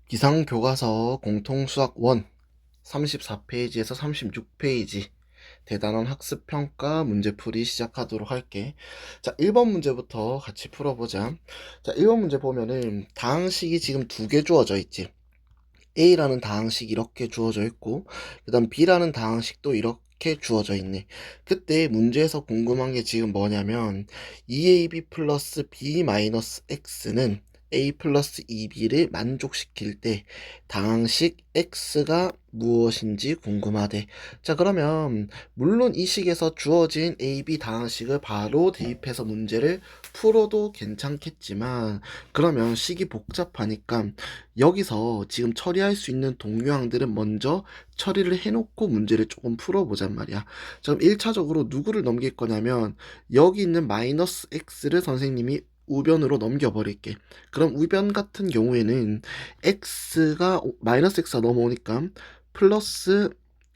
기상교과서 공통수학 1 34페이지에서 36페이지 대단원 학습평가 문제풀이 시작하도록 할게. 자, 1번 문제부터 같이 풀어보자. 자, 1번 문제 보면은 다항식이 지금 두 개 주어져 있지. A라는 다항식 이렇게 주어져 있고, 그 다음 B라는 다항식도 이렇게 주어져 있네. 그때 문제에서 궁금한 게 지금 뭐냐면 2AB 플러스 B 마이너스 X는 A 플러스 2B를 만족시킬 때 다항식 X가 무엇인지 궁금하대. 자, 그러면 물론 이 식에서 주어진 AB 다항식을 바로 대입해서 문제를 풀어도 괜찮겠지만, 그러면 식이 복잡하니까 여기서 지금 처리할 수 있는 동요항들은 먼저 처리를 해놓고 문제를 조금 풀어보잔 말이야. 자, 그럼 1차적으로 누구를 넘길 거냐면 여기 있는 마이너스 x를 선생님이 우변으로 넘겨버릴게. 그럼 우변 같은 경우에는 마이너스 x가 넘어오니까 플러스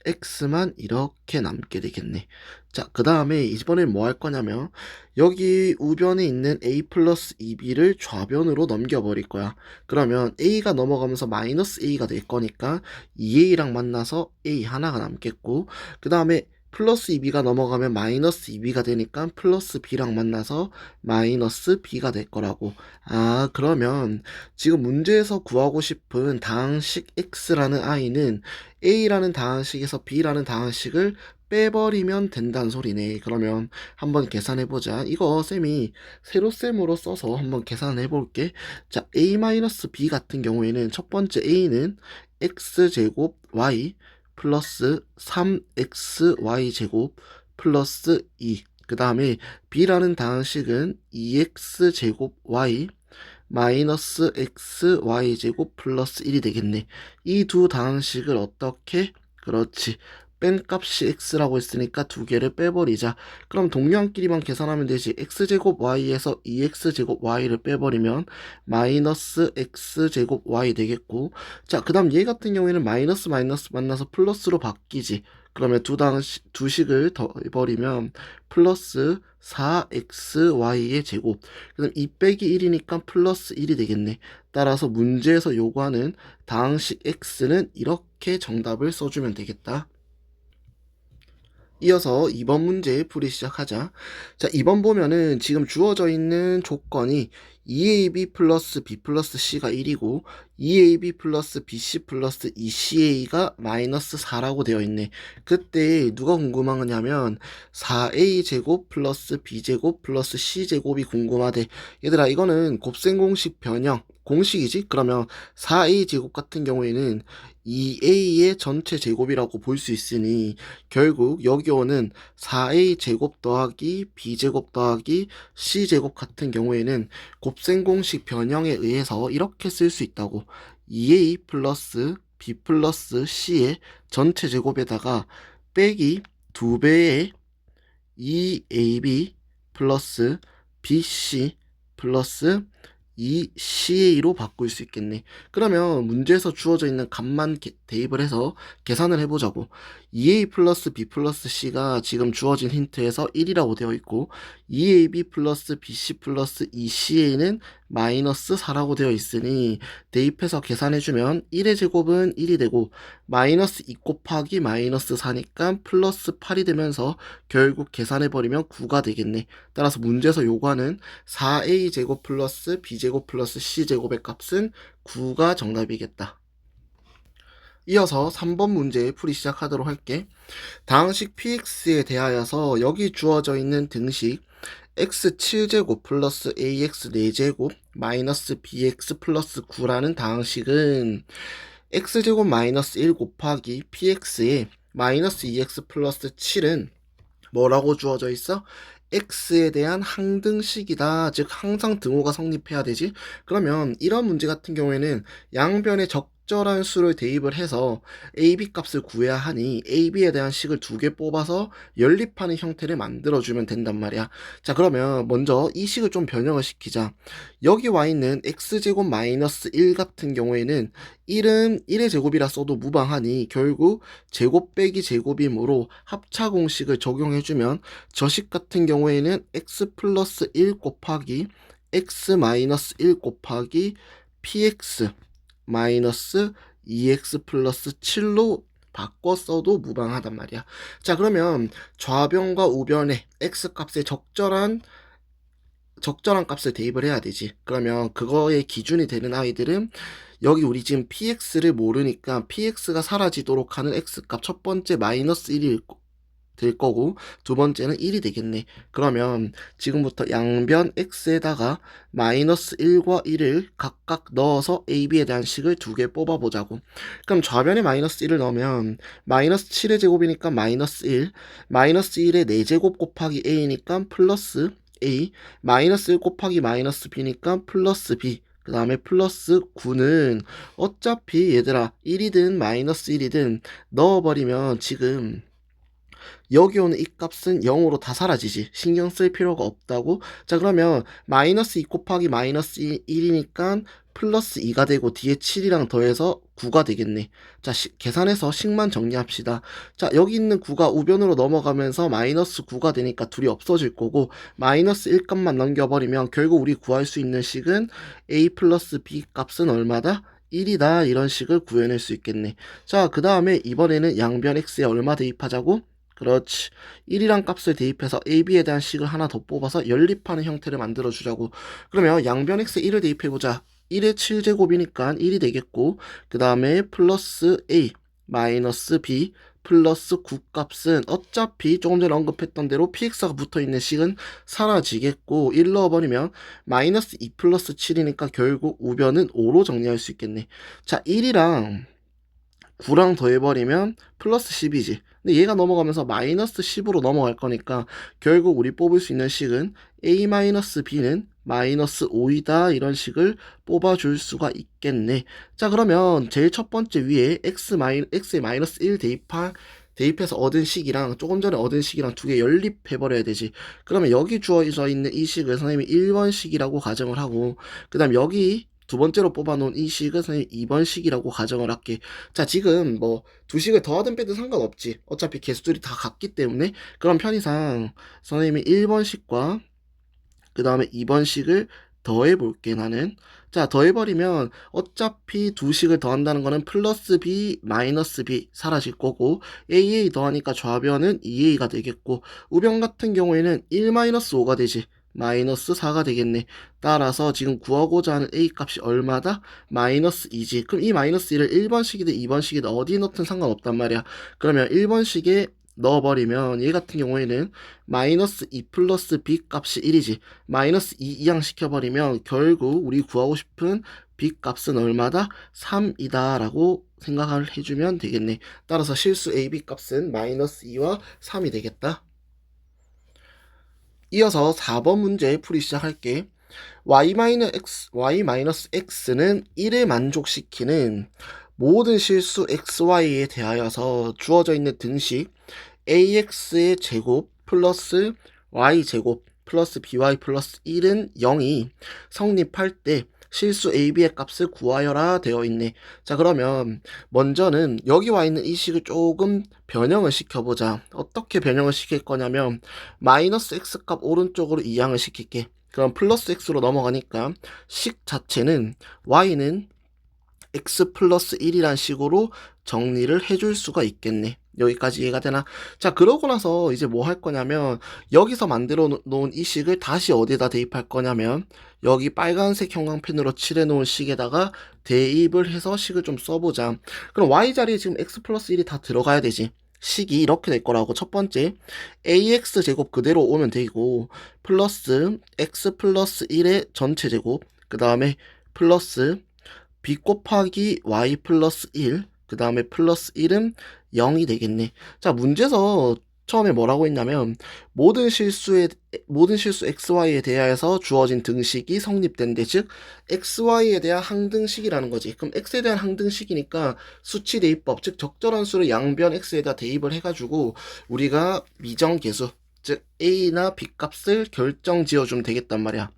x만 이렇게 남게 되겠네. 자, 그 다음에 이번엔 뭐 할 거냐면 여기 우변에 있는 a 플러스 2b를 좌변으로 넘겨버릴 거야. 그러면 a가 넘어가면서 마이너스 a가 될 거니까 2a랑 만나서 a 하나가 남겠고, 그 다음에 플러스 2b가 넘어가면 마이너스 2b가 되니까 플러스 b랑 만나서 마이너스 b가 될 거라고. 아, 그러면 지금 문제에서 구하고 싶은 다항식 x라는 i는 a라는 다항식에서 b라는 다항식을 빼버리면 된다는 소리네. 그러면 한번 계산해보자. 이거 쌤이 세로셈으로 써서 한번 계산해 볼게. 자, a-b 같은 경우에는 첫 번째 a는 x제곱 y 플러스 3xy제곱 플러스 2. 그 다음에 b라는 다항식은 2x제곱 y 마이너스 xy제곱 플러스 1이 되겠네. 이 두 다항식을 어떻게? 그렇지. 뺀 값이 x라고 했으니까 두 개를 빼버리자. 그럼 동량끼리만 계산하면 되지. x제곱 y에서 2x제곱 y를 빼버리면 마이너스 x제곱 y 되겠고, 자, 그 다음 얘 같은 경우에는 마이너스 마이너스 만나서 플러스로 바뀌지. 그러면 두 식을 더해버리면 플러스 4xy의 제곱. 그럼 2 빼기 1이니까 플러스 1이 되겠네. 따라서 문제에서 요구하는 다항식 x는 이렇게 정답을 써주면 되겠다. 이어서 2번 문제 풀이 시작하자. 자, 2번 보면은 지금 주어져 있는 조건이 2ab 플러스 b 플러스 c가 1이고 2ab 플러스 bc 플러스 2ca가 마이너스 4라고 되어 있네. 그때 누가 궁금한 거냐면 4a 제곱 플러스 b 제곱 플러스 c 제곱이 궁금하대. 얘들아, 이거는 곱셈 공식 변형 공식이지? 그러면 4a 제곱 같은 경우에는 2a의 전체 제곱이라고 볼 수 있으니 결국 여기 오는 4a 제곱 더하기 b제곱 더하기 c제곱 같은 경우에는 곱셈 공식 변형에 의해서 이렇게 쓸 수 있다고. 2a 플러스 b 플러스 c의 전체 제곱에다가 빼기 2배의 2ab 플러스 bc 플러스 2ca로 바꿀 수 있겠네. 그러면 문제에서 주어져 있는 값만 대입을 해서 계산을 해보자고. 2a 플러스 b 플러스 c가 지금 주어진 힌트에서 1이라고 되어 있고 2ab 플러스 bc 플러스 2ca는 마이너스 4라고 되어 있으니 대입해서 계산해주면 1의 제곱은 1이 되고 마이너스 2 곱하기 마이너스 4니까 플러스 8이 되면서 결국 계산해버리면 9가 되겠네. 따라서 문제에서 요구하는 4a 제곱 플러스 b제곱 플러스 c제곱의 값은 9가 정답이겠다. 이어서 3번 문제 풀이 시작하도록 할게. 다항식 px에 대하여서 여기 주어져 있는 등식 x7제곱 플러스 ax 4제곱 마이너스 bx 플러스 9라는 다항식은 x제곱 마이너스 1 곱하기 px에 마이너스 2x 플러스 7은 뭐라고 주어져 있어? x에 대한 항등식이다. 즉 항상 등호가 성립해야 되지. 그러면 이런 문제 같은 경우에는 양변에 적절한 수를 대입을 해서 ab 값을 구해야 하니 ab에 대한 식을 두 개 뽑아서 연립하는 형태를 만들어주면 된단 말이야. 자, 그러면 먼저 이 식을 좀 변형을 시키자. 여기 와 있는 x제곱 마이너스 1 같은 경우에는 1은 1의 제곱이라 써도 무방하니 결국 제곱 빼기 제곱이므로 합차 공식을 적용해주면 저식 같은 경우에는 x 플러스 1 곱하기 x 마이너스 1 곱하기 px 마이너스 2x 플러스 7로 바꿔 써도 무방하단 말이야. 자, 그러면 좌변과 우변의 x값의 적절한 값을 대입을 해야 되지. 그러면 그거의 기준이 되는 아이들은 여기 우리 지금 px를 모르니까 px가 사라지도록 하는 x값 첫 번째 마이너스 1이 될 거고 두 번째는 1이 되겠네. 그러면 지금부터 양변 x에다가 마이너스 1과 1을 각각 넣어서 ab에 대한 식을 두 개 뽑아보자고. 그럼 좌변에 마이너스 1을 넣으면 마이너스 7의 제곱이니까 마이너스 1, 마이너스 1의 4제곱 곱하기 a니까 플러스 a, 마이너스 1 곱하기 마이너스 b니까 플러스 b, 그 다음에 플러스 9는 어차피 얘들아 1이든 마이너스 1이든 넣어버리면 지금 여기 오는 이 값은 0으로 다 사라지지. 신경 쓸 필요가 없다고. 자, 그러면 마이너스 2 곱하기 마이너스 1이니까 플러스 2가 되고 뒤에 7이랑 더해서 9가 되겠네. 자, 계산해서 식만 정리합시다. 자, 여기 있는 9가 우변으로 넘어가면서 마이너스 9가 되니까 둘이 없어질 거고 마이너스 1 값만 넘겨버리면 결국 우리 구할 수 있는 식은 a 플러스 b 값은 얼마다? 1이다. 이런 식을 구해낼 수 있겠네. 자, 그 다음에 이번에는 양변 x에 얼마 대입하자고? 그렇지. 1이란 값을 대입해서 AB에 대한 식을 하나 더 뽑아서 연립하는 형태를 만들어 주자고. 그러면 양변 x에 1을 대입해보자. 1의 7제곱이니까 1이 되겠고 그 다음에 플러스 A 마이너스 B 플러스 9 값은 어차피 조금 전에 언급했던 대로 px가 붙어있는 식은 사라지겠고 1 넣어버리면 마이너스 2 플러스 7이니까 결국 우변은 5로 정리할 수 있겠네. 자, 1이랑 9랑 더해버리면 플러스 10이지. 근데 얘가 넘어가면서 마이너스 10으로 넘어갈 거니까 결국 우리 뽑을 수 있는 식은 a-b는 마이너스 5이다. 이런 식을 뽑아줄 수가 있겠네. 자, 그러면 제일 첫 번째 위에 x에 마이너스 1 대입해서 얻은 식이랑 조금 전에 얻은 식이랑 두 개 연립해버려야 되지. 그러면 여기 주어져 있는 이 식을 선생님이 1번 식이라고 가정을 하고 그 다음 여기 두 번째로 뽑아놓은 이 식은 선생님 2번 식이라고 가정을 할게. 자, 지금 뭐 두 식을 더하든 빼든 상관없지. 어차피 개수들이 다 같기 때문에 그럼 편의상 선생님이 1번 식과 그 다음에 2번 식을 더해볼게 나는. 자, 더해버리면 어차피 두 식을 더한다는 거는 플러스 b 마이너스 b 사라질 거고 aa 더하니까 좌변은 2a가 되겠고 우변 같은 경우에는 1 마이너스 5가 되지. 마이너스 4가 되겠네. 따라서 지금 구하고자 하는 a 값이 얼마다? 마이너스 2지. 그럼 이 마이너스 1을 1번식이든 2번식이든 어디 넣든 상관없단 말이야. 그러면 1번식에 넣어버리면 얘 같은 경우에는 마이너스 2 플러스 b 값이 1이지. 마이너스 2 이항시켜버리면 결국 우리 구하고 싶은 b 값은 얼마다? 3이다 라고 생각을 해주면 되겠네. 따라서 실수 ab 값은 마이너스 2와 3이 되겠다. 이어서 4번 문제 풀이 시작할게. y-x는 1을 만족시키는 모든 실수 xy에 대하여서 주어져 있는 등식 ax의 제곱 플러스 y제곱 플러스 by 플러스 1은 0이 성립할 때 실수 ab의 값을 구하여라 되어 있네. 자, 그러면 먼저는 여기 와 있는 이 식을 조금 변형을 시켜보자. 어떻게 변형을 시킬 거냐면 마이너스 x값 오른쪽으로 이항을 시킬게. 그럼 플러스 x로 넘어가니까 식 자체는 y는 x 플러스 1이란 식으로 정리를 해줄 수가 있겠네. 여기까지 이해가 되나? 자, 그러고 나서 이제 뭐 할 거냐면 여기서 만들어 놓은 이 식을 다시 어디에다 대입할 거냐면 여기 빨간색 형광펜으로 칠해 놓은 식에다가 대입을 해서 식을 좀 써보자. 그럼 y 자리에 지금 x 플러스 1이 다 들어가야 되지. 식이 이렇게 될 거라고. 첫 번째 ax 제곱 그대로 오면 되고 플러스 x 플러스 1의 전체 제곱 그 다음에 플러스 b 곱하기 y 플러스 1, 그 다음에 플러스 1은 0이 되겠네. 자, 문제에서 처음에 뭐라고 했냐면 모든 실수 xy에 대하여서 주어진 등식이 성립된대. 즉 xy에 대한 항등식이라는 거지. 그럼 x에 대한 항등식이니까 수치 대입법, 즉 적절한 수를 양변 x에다 대입을 해가지고 우리가 미정계수, 즉 a나 b 값을 결정 지어주면 되겠단 말이야.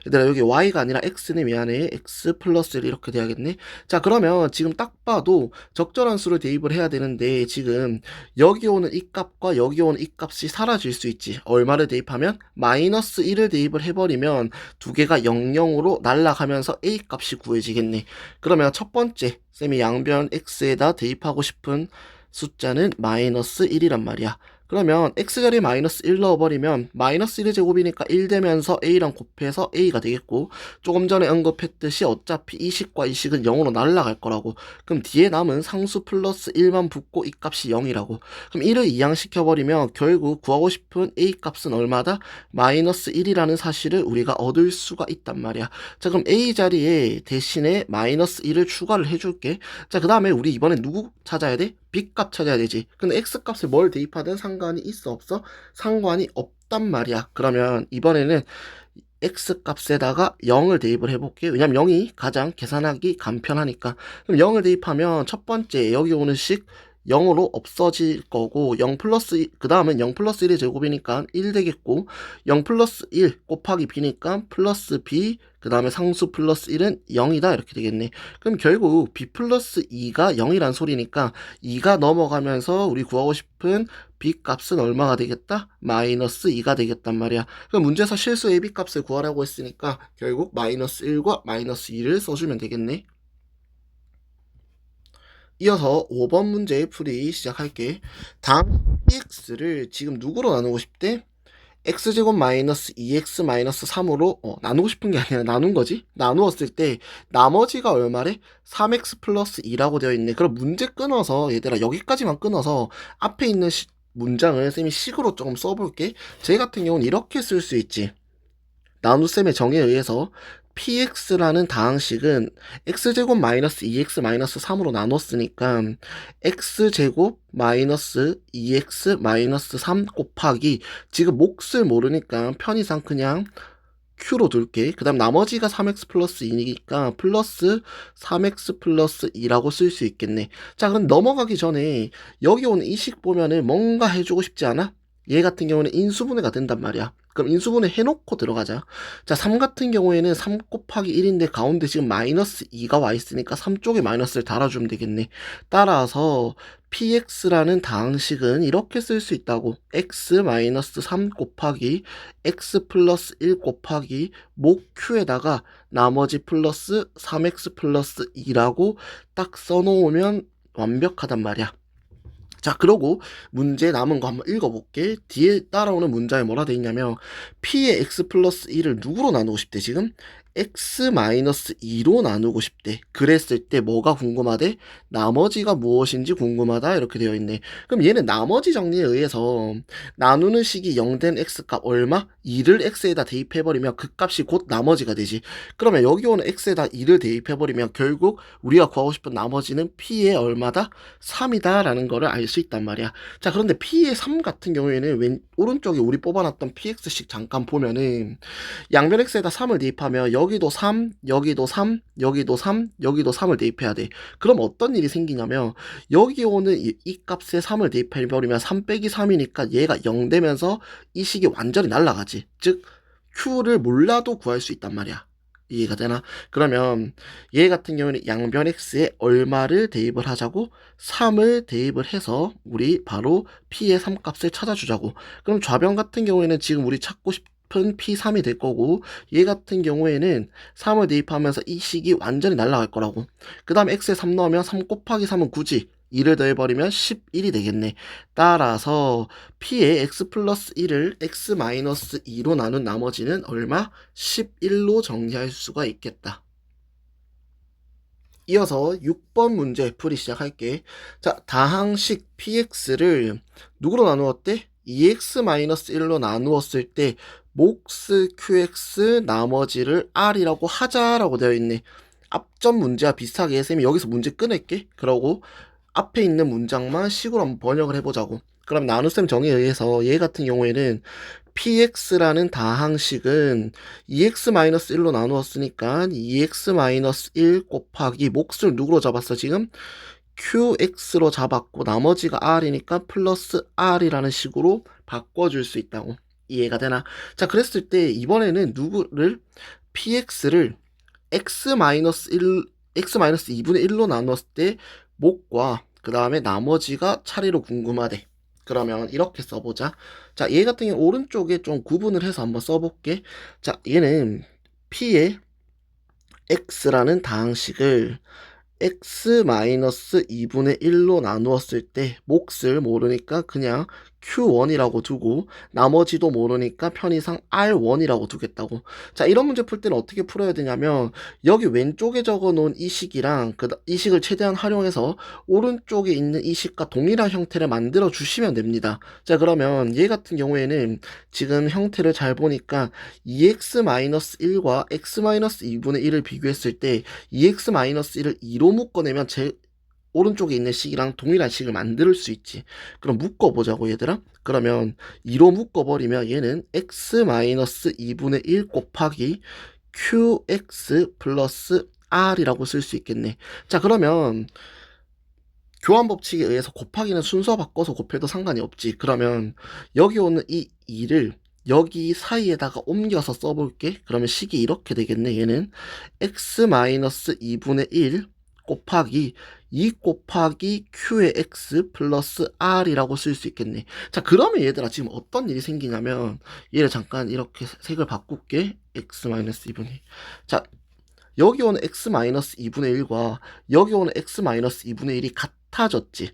얘들아 여기 y가 아니라 x는 미안해. x 플러스 1 이렇게 돼야겠네. 자 그러면 지금 딱 봐도 적절한 수를 대입을 해야 되는데 지금 여기 오는 이 값과 여기 오는 이 값이 사라질 수 있지. 얼마를 대입하면? 마이너스 1을 대입을 해버리면 두 개가 0,0으로 날아가면서 a 값이 구해지겠네. 그러면 첫 번째 쌤이 양변 x에다 대입하고 싶은 숫자는 마이너스 1이란 말이야. 그러면 x자리에 마이너스 1 넣어버리면 마이너스 1의 제곱이니까 1 되면서 a랑 곱해서 a가 되겠고 조금 전에 언급했듯이 어차피 이 식과 이 식은 0으로 날아갈 거라고. 그럼 뒤에 남은 상수 플러스 1만 붙고 이 값이 0이라고. 그럼 1을 이항시켜버리면 결국 구하고 싶은 a 값은 얼마다? 마이너스 1이라는 사실을 우리가 얻을 수가 있단 말이야. 자 그럼 a 자리에 대신에 마이너스 1을 추가를 해줄게. 자 그 다음에 우리 이번에 누구 찾아야 돼? b값 찾아야 되지. 근데 x값을 뭘 대입하든 상관이 있어 없어? 상관이 없단 말이야. 그러면 이번에는 x값에다가 0을 대입을 해볼게요. 왜냐면 0이 가장 계산하기 간편하니까. 그럼 0을 대입하면 첫 번째 여기 오는 식 0으로 없어질 거고 0 플러스 1, 그 다음은 0 플러스 1의 제곱이니까 1 되겠고 0 플러스 1 곱하기 b니까 플러스 b 그 다음에 상수 플러스 1은 0이다 이렇게 되겠네. 그럼 결국 b 플러스 2가 0이란 소리니까 2가 넘어가면서 우리 구하고 싶은 b 값은 얼마가 되겠다? 마이너스 2가 되겠단 말이야. 그럼 문제에서 실수 a, b 값을 구하라고 했으니까 결국 마이너스 1과 마이너스 2를 써주면 되겠네. 이어서 5번 문제 풀이 시작할게. 다음 px를 지금 누구로 나누고 싶대? x제곱 마이너스 2x 마이너스 3으로 나누고 싶은 게 아니라 나눈 거지. 나누었을 때 나머지가 얼마래? 3x 플러스 2라고 되어 있네. 그럼 문제 끊어서 얘들아 여기까지만 끊어서 앞에 있는 문장을 쌤이 식으로 조금 써볼게. 제 같은 경우는 이렇게 쓸 수 있지. 나눗셈의 정의에 의해서 px라는 다항식은 x제곱 마이너스 2x 마이너스 3으로 나눴으니까 x제곱 마이너스 2x 마이너스 3 곱하기 지금 몫을 모르니까 편의상 그냥 q로 둘게. 그 다음 나머지가 3x 플러스 2니까 플러스 3x 플러스 2라고 쓸 수 있겠네. 자 그럼 넘어가기 전에 여기 오는 이 식 보면은 뭔가 해주고 싶지 않아? 얘 같은 경우는 인수분해가 된단 말이야. 그럼 인수분해 해놓고 들어가자. 자, 3 같은 경우에는 3 곱하기 1인데 가운데 지금 마이너스 2가 와 있으니까 3 쪽에 마이너스를 달아주면 되겠네. 따라서 px라는 다항식은 이렇게 쓸 수 있다고. x 마이너스 3 곱하기 x 플러스 1 곱하기 목 q에다가 나머지 플러스 3x 플러스 2라고 딱 써놓으면 완벽하단 말이야. 자, 그러고 문제 남은 거 한번 읽어볼게. 뒤에 따라오는 문장에 뭐라 돼 있냐면 p의 x 플러스 1을 누구로 나누고 싶대 지금? x 마이너스 2로 나누고 싶대. 그랬을 때 뭐가 궁금하대? 나머지가 무엇인지 궁금하다 이렇게 되어 있네. 그럼 얘는 나머지 정리에 의해서 나누는 식이 0 된 x값 얼마? 2를 x에다 대입해버리면 그 값이 곧 나머지가 되지. 그러면 여기 오는 x에다 2를 대입해버리면 결국 우리가 구하고 싶은 나머지는 p의 얼마다? 3이다 라는 거를 알 수 있단 말이야. 자 그런데 p의 3 같은 경우에는 오른쪽에 우리 뽑아놨던 px식 잠깐 보면은 양변 x에다 3을 대입하면 여기도 3, 여기도 3, 여기도 3, 여기도 3을 대입해야 돼. 그럼 어떤 일이 생기냐면 여기 오는 이 값에 3을 대입해버리면 3 빼기 3이니까 얘가 0 되면서 이 식이 완전히 날아가지. 즉 q를 몰라도 구할 수 있단 말이야. 이해가 되나? 그러면 얘 같은 경우는 양변 x에 얼마를 대입을 하자고? 3을 대입을 해서 우리 바로 p의 3 값을 찾아주자고. 그럼 좌변 같은 경우에는 지금 우리 찾고 싶은 p3이 될 거고 얘 같은 경우에는 3을 대입하면서 이 식이 완전히 날아갈 거라고. 그 다음 x에 3 넣으면 3 곱하기 3은 굳이 2를 더해버리면 11이 되겠네. 따라서 p의 x 플러스 1을 x 마이너스 2로 나눈 나머지는 얼마? 11로 정리할 수가 있겠다. 이어서 6번 문제 풀이 시작할게. 자, 다항식 px를 누구로 나누었대? 2x-1로 나누었을 때 몫 qx 나머지를 r이라고 하자라고 되어 있네. 앞전 문제와 비슷하게 쌤이 여기서 문제 끊을게. 그러고 앞에 있는 문장만 식으로 한번 번역을 해보자고. 그럼 나눗셈 정의에 의해서 얘 같은 경우에는 px라는 다항식은 2x-1로 나누었으니까 2x-1 곱하기 몫을 누구로 잡았어 지금? qx로 잡았고 나머지가 r이니까 플러스 r이라는 식으로 바꿔줄 수 있다고. 이해가 되나? 자, 그랬을 때 이번에는 누구를 px를 x-1 x-2분의 1로 나눴을 때 목과 그 다음에 나머지가 차례로 궁금하대. 그러면 이렇게 써보자. 자, 얘 같은 경우 오른쪽에 좀 구분을 해서 한번 써볼게. 자, 얘는 p의 x라는 다항식을 x-2분의 1로 나누었을 때 몫을 모르니까 그냥 q1이라고 두고 나머지도 모르니까 편의상 r1이라고 두겠다고. 자, 이런 문제 풀 때는 어떻게 풀어야 되냐면 여기 왼쪽에 적어 놓은 이 식이랑 이 식을 최대한 활용해서 오른쪽에 있는 이 식과 동일한 형태를 만들어 주시면 됩니다. 자, 그러면 얘 같은 경우에는 지금 형태를 잘 보니까 2x-1과 x-2분의 1을 비교했을 때 2x-1을 2로 묶어내면 제 오른쪽에 있는 식이랑 동일한 식을 만들 수 있지. 그럼 묶어보자고 얘들아. 그러면 2로 묶어버리면 얘는 x-2분의 1 곱하기 qx 플러스 r이라고 쓸 수 있겠네. 자, 그러면 교환 법칙에 의해서 곱하기는 순서 바꿔서 곱해도 상관이 없지. 그러면 여기 오는 이 2를 여기 사이에다가 옮겨서 써볼게. 그러면 식이 이렇게 되겠네. 얘는 x-2분의 1 곱하기 2 곱하기 q의 x 플러스 r이라고 쓸 수 있겠네. 자, 그러면 얘들아 지금 어떤 일이 생기냐면 얘를 잠깐 이렇게 색을 바꿀게. x-2분의 1. 자, 여기 오는 x-2분의 1과 여기 오는 x-2분의 1이 같아졌지.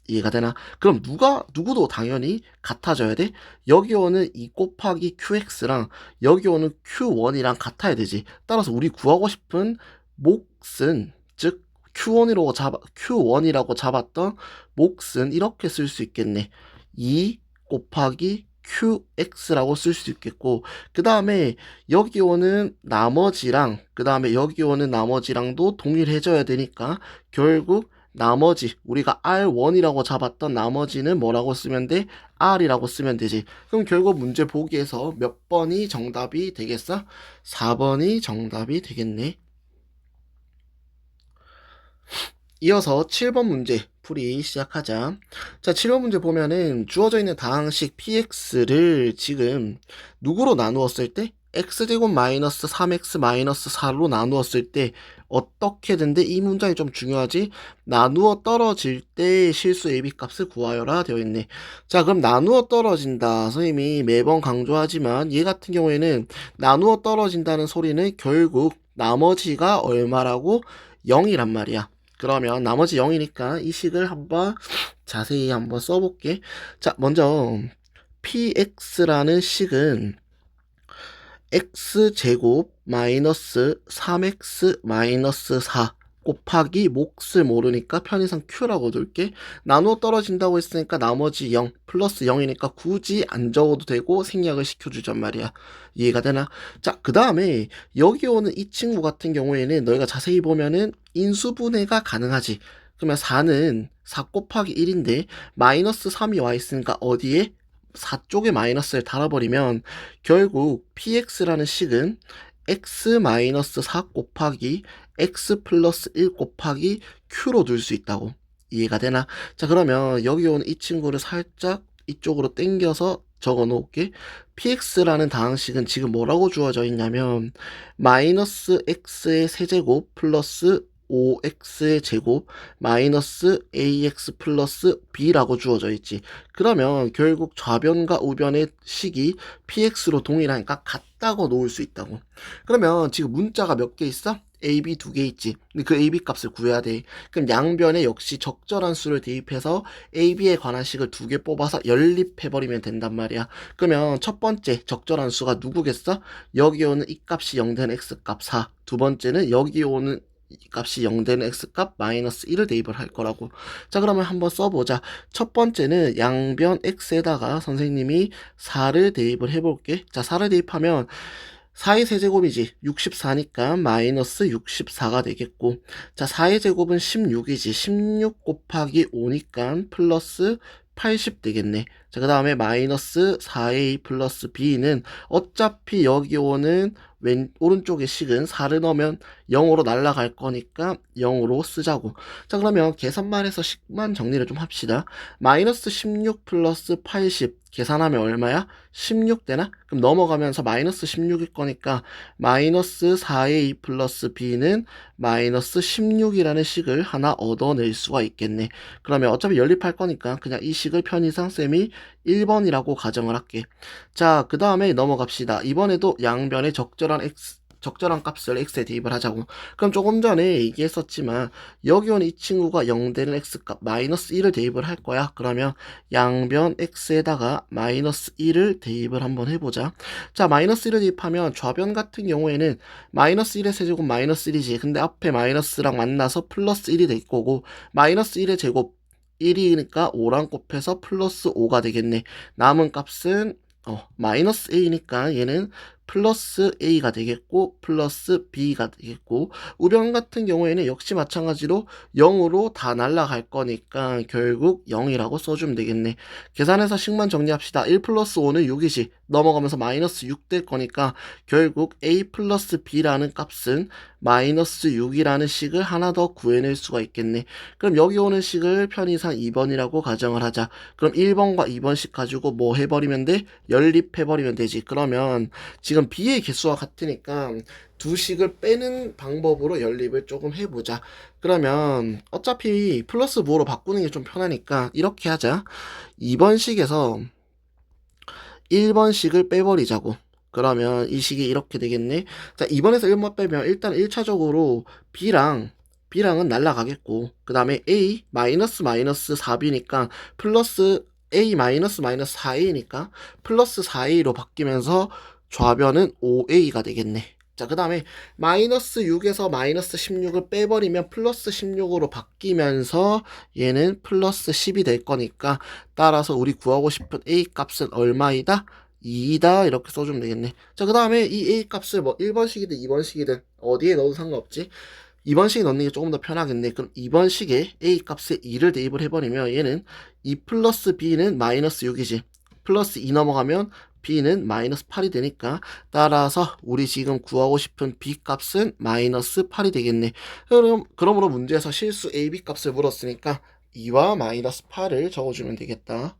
이해가 되나? 그럼 누구도 당연히 같아져야 돼? 여기 오는 2 곱하기 qx랑 여기 오는 q1이랑 같아야 되지. 따라서 우리 구하고 싶은 몫은, 즉, q1이라고 잡았던 몫은 이렇게 쓸 수 있겠네. 2 곱하기 qx라고 쓸 수 있겠고, 그 다음에 여기 오는 나머지랑, 그 다음에 여기 오는 나머지랑도 동일해져야 되니까, 결국 나머지, 우리가 R1이라고 잡았던 나머지는 뭐라고 쓰면 돼? R이라고 쓰면 되지. 그럼 결국 문제 보기에서 몇 번이 정답이 되겠어? 4번이 정답이 되겠네. 이어서 7번 문제 풀이 시작하자. 자, 7번 문제 보면은 주어져 있는 다항식 px를 지금 누구로 나누었을 때? x제곱 마이너스 3x 마이너스 4로 나누었을 때 어떻게든데 이 문장이 좀 중요하지? 나누어 떨어질 때 실수 AB 값을 구하여라 되어 있네. 자, 그럼 나누어 떨어진다. 선생님이 매번 강조하지만 얘 같은 경우에는 나누어 떨어진다는 소리는 결국 나머지가 얼마라고? 0이란 말이야. 그러면 나머지 0이니까 이 식을 한번 자세히 한번 써볼게. 자, 먼저 px라는 식은 x제곱 마이너스 3x 마이너스 4 곱하기 몫을 모르니까 편의상 q라고 둘게. 나누어 떨어진다고 했으니까 나머지 0 플러스 0이니까 굳이 안 적어도 되고 생략을 시켜주잔 말이야. 이해가 되나? 자, 그 다음에 여기 오는 이 친구 같은 경우에는 너희가 자세히 보면은 인수분해가 가능하지. 그러면 4는 4 곱하기 1인데 마이너스 3이 와 있으니까 어디에? 4쪽에 마이너스를 달아버리면 결국 px라는 식은 x-4 곱하기 x 플러스 1 곱하기 q로 둘 수 있다고. 이해가 되나? 자, 그러면 여기 오는 이 친구를 살짝 이쪽으로 당겨서 적어 놓을게. px라는 다항식은 지금 뭐라고 주어져 있냐면 마이너스 x의 세제곱 플러스 5x의 제곱 마이너스 ax 플러스 b라고 주어져 있지. 그러면 결국 좌변과 우변의 식이 px로 동일하니까 같다고 놓을 수 있다고. 그러면 지금 문자가 몇 개 있어? a, b 두 개 있지. 근데 그 a, b 값을 구해야 돼. 그럼 양변에 역시 적절한 수를 대입해서 a, b에 관한 식을 두 개 뽑아서 연립해버리면 된단 말이야. 그러면 첫 번째 적절한 수가 누구겠어? 여기 오는 이 값이 0 되는 x값 4. 두 번째는 여기 오는 이 값이 0 되는 x값 마이너스 1을 대입을 할 거라고. 자, 그러면 한번 써보자. 첫 번째는 양변 x에다가 선생님이 4를 대입을 해볼게. 자, 4를 대입하면 4의 세제곱이지 64니까 마이너스 64가 되겠고, 자, 4의 제곱은 16이지 16 곱하기 5니까 플러스 80 되겠네. 자, 그 다음에 마이너스 4a 플러스 b는 어차피 여기 오는 오른쪽의 식은 4를 넣으면 0으로 날아갈 거니까 0으로 쓰자고. 자, 그러면 계산만 해서 식만 정리를 좀 합시다. 마이너스 16 플러스 80 계산하면 얼마야? 16 되나? 그럼 넘어가면서 마이너스 16일 거니까 마이너스 4a 플러스 b는 마이너스 16이라는 식을 하나 얻어낼 수가 있겠네. 그러면 어차피 연립할 거니까 그냥 이 식을 편의상 쌤이 1번이라고 가정을 할게. 자, 그 다음에 넘어갑시다. 이번에도 양변의 적절한 값을 x에 대입을 하자고. 그럼 조금 전에 얘기했었지만 여기 온 이 친구가 0 되는 x값 마이너스 1을 대입을 할 거야. 그러면 양변 x에다가 마이너스 1을 대입을 한번 해보자. 자, 마이너스 1을 대입하면 좌변 같은 경우에는 마이너스 1의 세제곱 마이너스 1이지. 근데 앞에 마이너스랑 만나서 플러스 1이 될 거고 마이너스 1의 제곱 1이니까 5랑 곱해서 플러스 5가 되겠네. 남은 값은 마이너스 a니까 얘는 플러스 a가 되겠고 플러스 b가 되겠고 우변 같은 경우에는 역시 마찬가지로 0으로 다 날라갈 거니까 결국 0이라고 써주면 되겠네. 계산해서 식만 정리합시다. 1 플러스 5는 6이지. 넘어가면서 마이너스 6 될 거니까 결국 a 플러스 b라는 값은 마이너스 6이라는 식을 하나 더 구해낼 수가 있겠네. 그럼 여기 오는 식을 편의상 2번이라고 가정을 하자. 그럼 1번과 2번씩 가지고 뭐 해버리면 돼? 연립해버리면 되지. 그러면 지금 b의 개수와 같으니까 두 식을 빼는 방법으로 연립을 조금 해보자. 그러면 어차피 플러스 부호로 바꾸는 게 좀 편하니까 이렇게 하자. 2번식에서 1번식을 빼버리자고. 그러면 이 식이 이렇게 되겠네. 자, 2번에서 1번 빼면 일단 1차적으로 B랑은 날라가겠고 그 다음에 A 마이너스 4B니까 플러스 A 마이너스 4A니까 플러스 4A로 바뀌면서 좌변은 5A가 되겠네. 자, 그 다음에 마이너스 6에서 마이너스 16을 빼버리면 플러스 16으로 바뀌면서 얘는 플러스 10이 될 거니까 따라서 우리 구하고 싶은 A 값은 얼마이다? 2다 이렇게 써주면 되겠네. 자, 그 다음에 이 A 값을 뭐 1번식이든 2번식이든 어디에 넣어도 상관없지. 2번식에 넣는 게 조금 더 편하겠네. 그럼 2번식에 A 값에 2를 대입을 해버리면 얘는 2 플러스 B는 마이너스 6이지. 플러스 2 넘어가면 B는 마이너스 8이 되니까 따라서 우리 지금 구하고 싶은 B 값은 마이너스 8이 되겠네. 그러므로 문제에서 실수 A, B 값을 물었으니까 2와 마이너스 8을 적어주면 되겠다.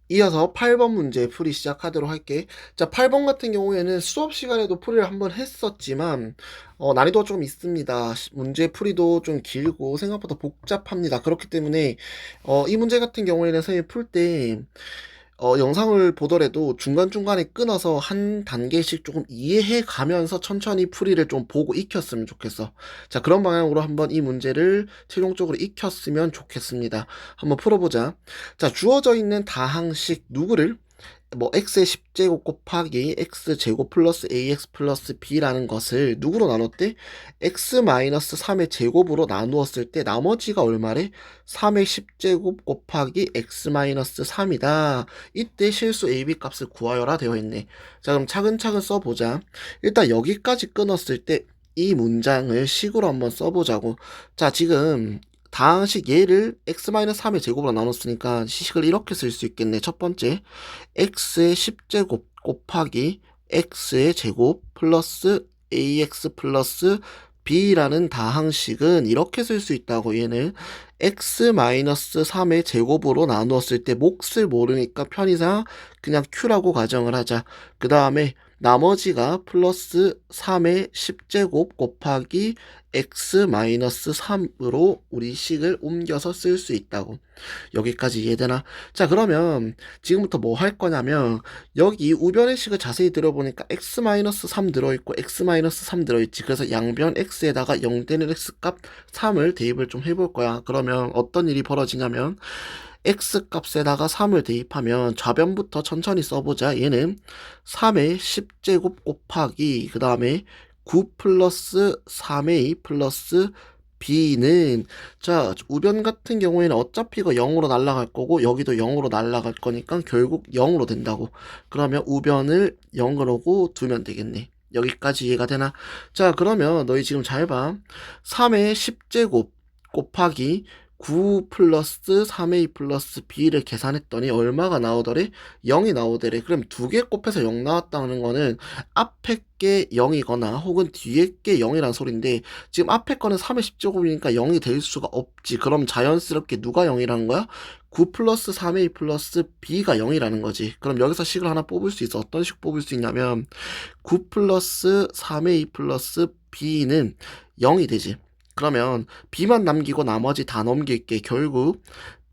이어서 8번 문제 풀이 시작하도록 할게. 자, 8번 같은 경우에는 수업 시간에도 풀이를 한번 했었지만 난이도가 좀 있습니다. 문제 풀이도 좀 길고 생각보다 복잡합니다. 그렇기 때문에 이 문제 같은 경우에는 선생님이 풀때 영상을 보더라도 중간중간에 끊어서 한 단계씩 조금 이해해 가면서 천천히 풀이를 좀 보고 익혔으면 좋겠어. 자, 그런 방향으로 한번 이 문제를 최종적으로 익혔으면 좋겠습니다. 한번 풀어보자. 자, 주어져 있는 다항식 누구를 뭐 x의 10제곱 곱하기 x제곱 플러스 ax 플러스 b라는 것을 누구로 나눴대? x-3의 제곱으로 나누었을 때 나머지가 얼마래? 3의 10제곱 곱하기 x-3이다. 이때 실수 ab 값을 구하여라 되어 있네. 자, 그럼 차근차근 써보자. 일단 여기까지 끊었을 때 이 문장을 식으로 한번 써보자고. 자, 지금 다항식 얘를 x-3의 제곱으로 나눴으니까 식을 이렇게 쓸 수 있겠네. 첫 번째, x의 10제곱 곱하기 x의 제곱 플러스 ax 플러스 b라는 다항식은 이렇게 쓸 수 있다고. 얘는 x-3의 제곱으로 나누었을 때 몫을 모르니까 편의상 그냥 q라고 가정을 하자. 그 다음에 나머지가 플러스 3의 10제곱 곱하기 x-3으로 우리 식을 옮겨서 쓸 수 있다고. 여기까지 이해되나? 자, 그러면 지금부터 뭐 할 거냐면 여기 우변의 식을 자세히 들어보니까 x-3 들어있고 x-3 들어있지. 그래서 양변 x에다가 0 되는 x값 3을 대입을 좀 해볼 거야. 그러면 어떤 일이 벌어지냐면 x값에다가 3을 대입하면 좌변부터 천천히 써보자. 얘는 3의 10제곱 곱하기 그 다음에 9 플러스 3a 플러스 b는 자, 우변 같은 경우에는 어차피 이거 0으로 날아갈 거고 여기도 0으로 날아갈 거니까 결국 0으로 된다고. 그러면 우변을 0으로 두면 되겠네. 여기까지 이해가 되나? 자, 그러면 너희 지금 잘 봐. 3의 10제곱 곱하기 9 플러스 3a 플러스 b를 계산했더니 얼마가 나오더래? 0이 나오더래. 그럼 두 개 곱해서 0 나왔다는 거는 앞에 게 0이거나 혹은 뒤에 게 0이란 소린데 지금 앞에 거는 3의 10제곱이니까 0이 될 수가 없지. 그럼 자연스럽게 누가 0이라는 거야? 9 플러스 3a 플러스 b가 0이라는 거지. 그럼 여기서 식을 하나 뽑을 수 있어. 어떤 식 뽑을 수 있냐면 9 플러스 3a 플러스 b는 0이 되지. 그러면 b만 남기고 나머지 다 넘길게. 결국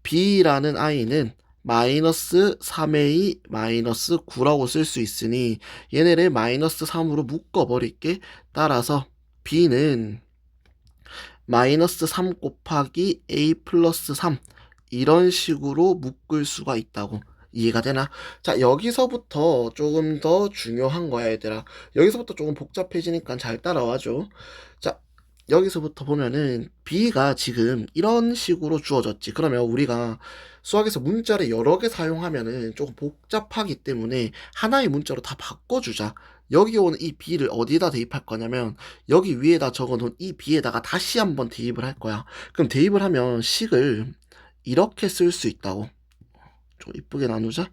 b라는 i는 마이너스 3a 마이너스 9라고 쓸 수 있으니 얘네를 마이너스 3으로 묶어버릴게. 따라서 b는 마이너스 3 곱하기 a 플러스 3 이런 식으로 묶을 수가 있다고. 이해가 되나? 자, 여기서부터 조금 더 중요한 거야, 얘들아. 여기서부터 조금 복잡해지니까 잘 따라와줘. 자, 여기서부터 보면은 b가 지금 이런 식으로 주어졌지. 그러면 우리가 수학에서 문자를 여러 개 사용하면은 조금 복잡하기 때문에 하나의 문자로 다 바꿔주자. 여기 오는 이 b를 어디다 대입할 거냐면 여기 위에다 적어놓은 이 b에다가 다시 한번 대입을 할 거야. 그럼 대입을 하면 식을 이렇게 쓸 수 있다고. 좀 이쁘게 나누자.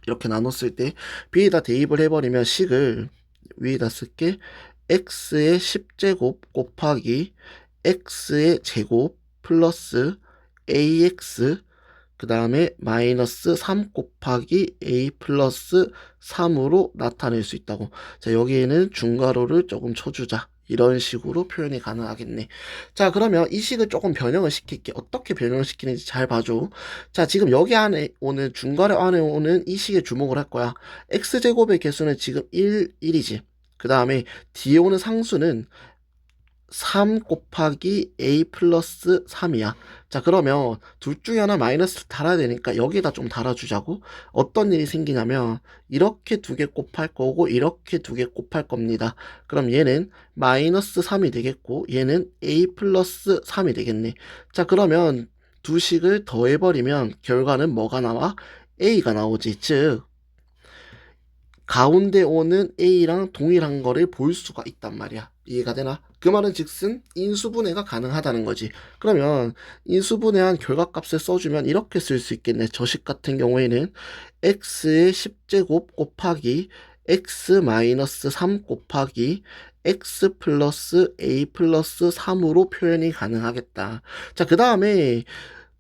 이렇게 나눴을 때 b에다 대입을 해버리면 식을 위에다 쓸게. x의 10제곱 곱하기 x의 제곱 플러스 ax 그 다음에 마이너스 3 곱하기 a 플러스 3으로 나타낼 수 있다고. 자, 여기에는 중괄호를 조금 쳐주자. 이런 식으로 표현이 가능하겠네. 자, 그러면 이 식을 조금 변형을 시킬게. 어떻게 변형을 시키는지 잘 봐줘. 자, 지금 여기 안에 오는 중괄호 안에 오는 이 식에 주목을 할 거야. x제곱의 개수는 지금 1이지. 그 다음에 뒤에 오는 상수는 3 곱하기 a 플러스 3이야. 자, 그러면 둘 중에 하나 마이너스를 달아야 되니까 여기다 좀 달아주자고. 어떤 일이 생기냐면 이렇게 두 개 곱할 거고 이렇게 두 개 곱할 겁니다. 그럼 얘는 마이너스 3이 되겠고 얘는 a 플러스 3이 되겠네. 자, 그러면 두 식을 더해버리면 결과는 뭐가 나와? a가 나오지. 즉 가운데 오는 a랑 동일한 거를 볼 수가 있단 말이야. 이해가 되나? 그 말은 즉슨 인수분해가 가능하다는 거지. 그러면 인수분해한 결과값을 써주면 이렇게 쓸 수 있겠네. 저식 같은 경우에는 x의 10제곱 곱하기 x 마이너스 3 곱하기 x 플러스 a 플러스 3으로 표현이 가능하겠다. 자, 그 다음에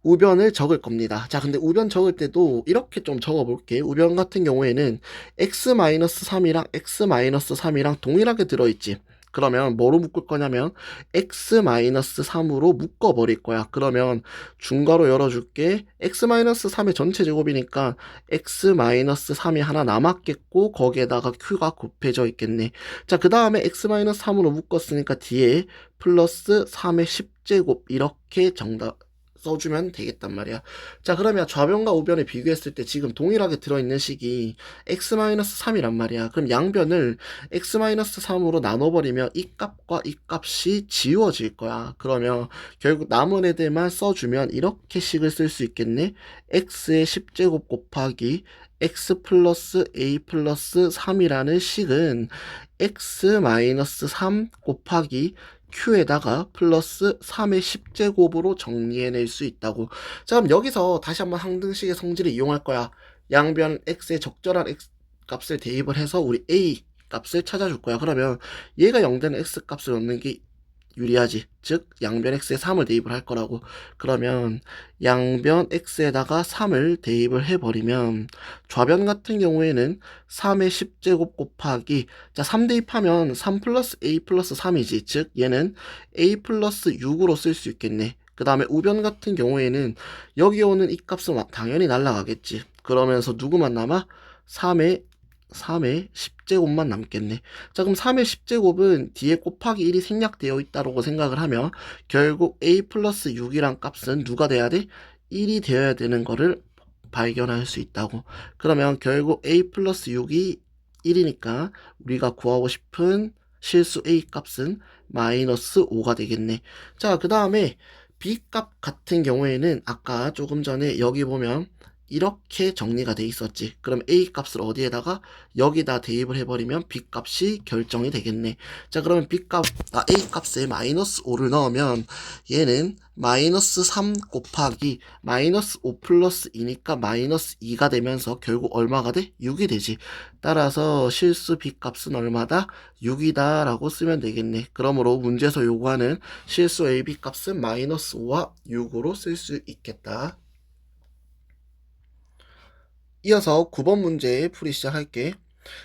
우변을 적을 겁니다. 자, 근데 우변 적을 때도 이렇게 좀 적어볼게. 우변 같은 경우에는 x-3이랑 x-3이랑 동일하게 들어있지. 그러면 뭐로 묶을 거냐면 x-3으로 묶어버릴 거야. 그러면 중괄호 열어줄게. x-3의 전체 제곱이니까 x-3이 하나 남았겠고 거기에다가 q가 곱해져 있겠네. 자, 그 다음에 x-3으로 묶었으니까 뒤에 플러스 3의 10제곱 이렇게 정답 써주면 되겠단 말이야. 자, 그러면 좌변과 우변을 비교했을 때 지금 동일하게 들어있는 식이 x-3이란 말이야. 그럼 양변을 x-3으로 나눠버리면 이 값과 이 값이 지워질 거야. 그러면 결국 남은 애들만 써주면 이렇게 식을 쓸 수 있겠네. x의 10제곱 곱하기 x 플러스 a 플러스 3이라는 식은 x-3 곱하기 q에다가 플러스 3의 10제곱으로 정리해낼 수 있다고. 자, 그럼 여기서 다시 한번 항등식의 성질을 이용할 거야. 양변 x의 적절한 x 값을 대입을 해서 우리 a 값을 찾아줄 거야. 그러면 얘가 0 되는 x 값을 넣는 게 유리하지. 즉 양변 x에 3을 대입을 할 거라고. 그러면 양변 x에다가 3을 대입을 해버리면 좌변 같은 경우에는 3의 10제곱 곱하기, 자, 3 대입하면 3 플러스 a 플러스 3이지. 즉 얘는 a 플러스 6으로 쓸 수 있겠네. 그 다음에 우변 같은 경우에는 여기 오는 이 값은 당연히 날라가겠지. 그러면서 누구만 남아? 3의 10제곱만 남겠네. 자, 그럼 3의 10제곱은 뒤에 곱하기 1이 생략되어 있다고 생각을 하면 결국 a 플러스 6이란 값은 누가 돼야 돼? 1이 되어야 되는 거를 발견할 수 있다고. 그러면 결국 a 플러스 6이 1이니까 우리가 구하고 싶은 실수 a 값은 마이너스 5가 되겠네. 자, 그 다음에 b 값 같은 경우에는 아까 조금 전에 여기 보면 이렇게 정리가 돼 있었지. 그럼 A 값을 어디에다가 여기다 대입을 해버리면 B 값이 결정이 되겠네. 자, 그러면 A 값에 마이너스 5를 넣으면 얘는 마이너스 3 곱하기 마이너스 5 플러스 2니까 마이너스 2가 되면서 결국 얼마가 돼? 6이 되지. 따라서 실수 B 값은 얼마다? 6이다 라고 쓰면 되겠네. 그러므로 문제에서 요구하는 실수 AB 값은 마이너스 5와 6으로 쓸 수 있겠다. 이어서 9번 문제 풀이 시작할게.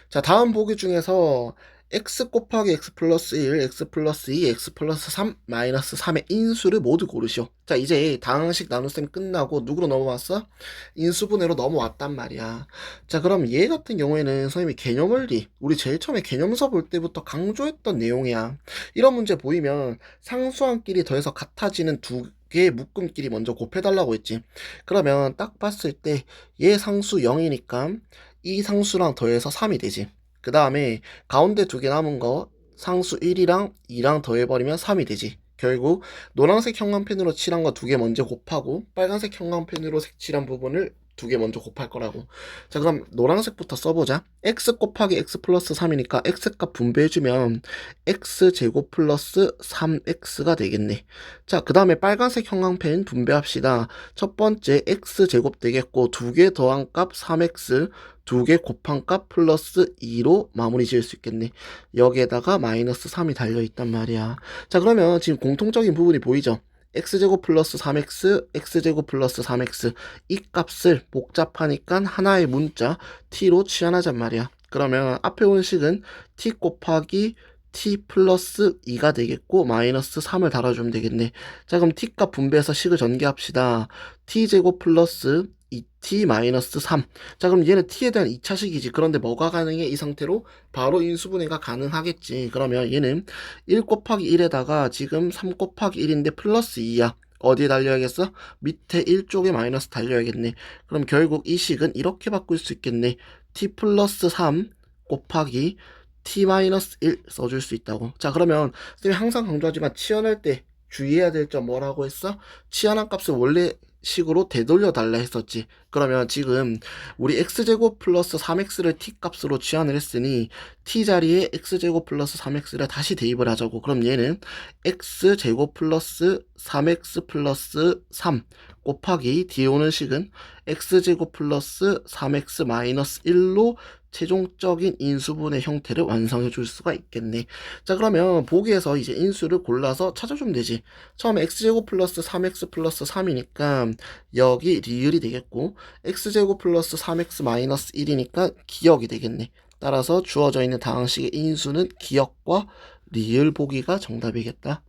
자, 다음 보기 중에서 x 곱하기 x 플러스 1, x 플러스 2, x 플러스 3, 마이너스 3의 인수를 모두 고르시오. 자, 이제 다항식 나눗셈 끝나고 누구로 넘어왔어? 인수분해로 넘어왔단 말이야. 자, 그럼 얘 같은 경우에는 선생님이 개념원리, 우리 제일 처음에 개념서 볼 때부터 강조했던 내용이야. 이런 문제 보이면 상수항끼리 더해서 같아지는 두 개의 묶음끼리 먼저 곱해달라고 했지. 그러면 딱 봤을 때 얘 상수 0이니까 이 상수랑 더해서 3이 되지. 그 다음에 가운데 두 개 남은 거 상수 1이랑 2랑 더해버리면 3이 되지. 결국 노란색 형광펜으로 칠한 거 두 개 먼저 곱하고 빨간색 형광펜으로 색칠한 부분을 두 개 먼저 곱할 거라고. 자, 그럼 노란색부터 써보자. x 곱하기 x 플러스 3이니까 x값 분배해주면 x제곱 플러스 3x가 되겠네. 자, 그 다음에 빨간색 형광펜 분배합시다. 첫 번째 x제곱 되겠고 두 개 더한 값 3x, 두 개 곱한 값 플러스 2로 마무리 지을 수 있겠네. 여기에다가 마이너스 3이 달려있단 말이야. 자, 그러면 지금 공통적인 부분이 보이죠? x제곱 플러스 3x, x제곱 플러스 3x 이 값을 복잡하니까 하나의 문자 t로 취환하잔 말이야. 그러면 앞에 오는 식은 t 곱하기 t 플러스 2가 되겠고 마이너스 3을 달아주면 되겠네. 자, 그럼 t값 분배해서 식을 전개합시다. t제곱 플러스 2t 마이너스 3. 자, 그럼 얘는 t에 대한 2차식이지. 그런데 뭐가 가능해? 이 상태로 바로 인수분해가 가능하겠지. 그러면 얘는 1 곱하기 1에다가 지금 3 곱하기 1인데 플러스 2야. 어디에 달려야겠어? 밑에 1쪽에 마이너스 달려야겠네. 그럼 결국 이 식은 이렇게 바꿀 수 있겠네. t 플러스 3 곱하기 t 마이너스 1 써줄 수 있다고. 자, 그러면 선생님이 항상 강조하지만 치환할 때 주의해야 될 점 뭐라고 했어? 치환한 값을 원래 식으로 되돌려 달라 했었지. 그러면 지금 우리 x제곱 플러스 3x를 t값으로 취환을 했으니 t 자리에 x제곱 플러스 3x를 다시 대입을 하자고. 그럼 얘는 x제곱 플러스 3x 플러스 3 곱하기 뒤에 오는 식은 x제곱 플러스 3x 마이너스 1로 최종적인 인수분해 형태를 완성해 줄 수가 있겠네. 자, 그러면 보기에서 이제 인수를 골라서 찾아주면 되지. 처음에 x제곱 플러스 3x 플러스 3이니까 여기 리을이 되겠고 x제곱 플러스 3x 마이너스 1이니까 기역이 되겠네. 따라서 주어져 있는 다항식의 인수는 기역과 리을 보기가 정답이겠다.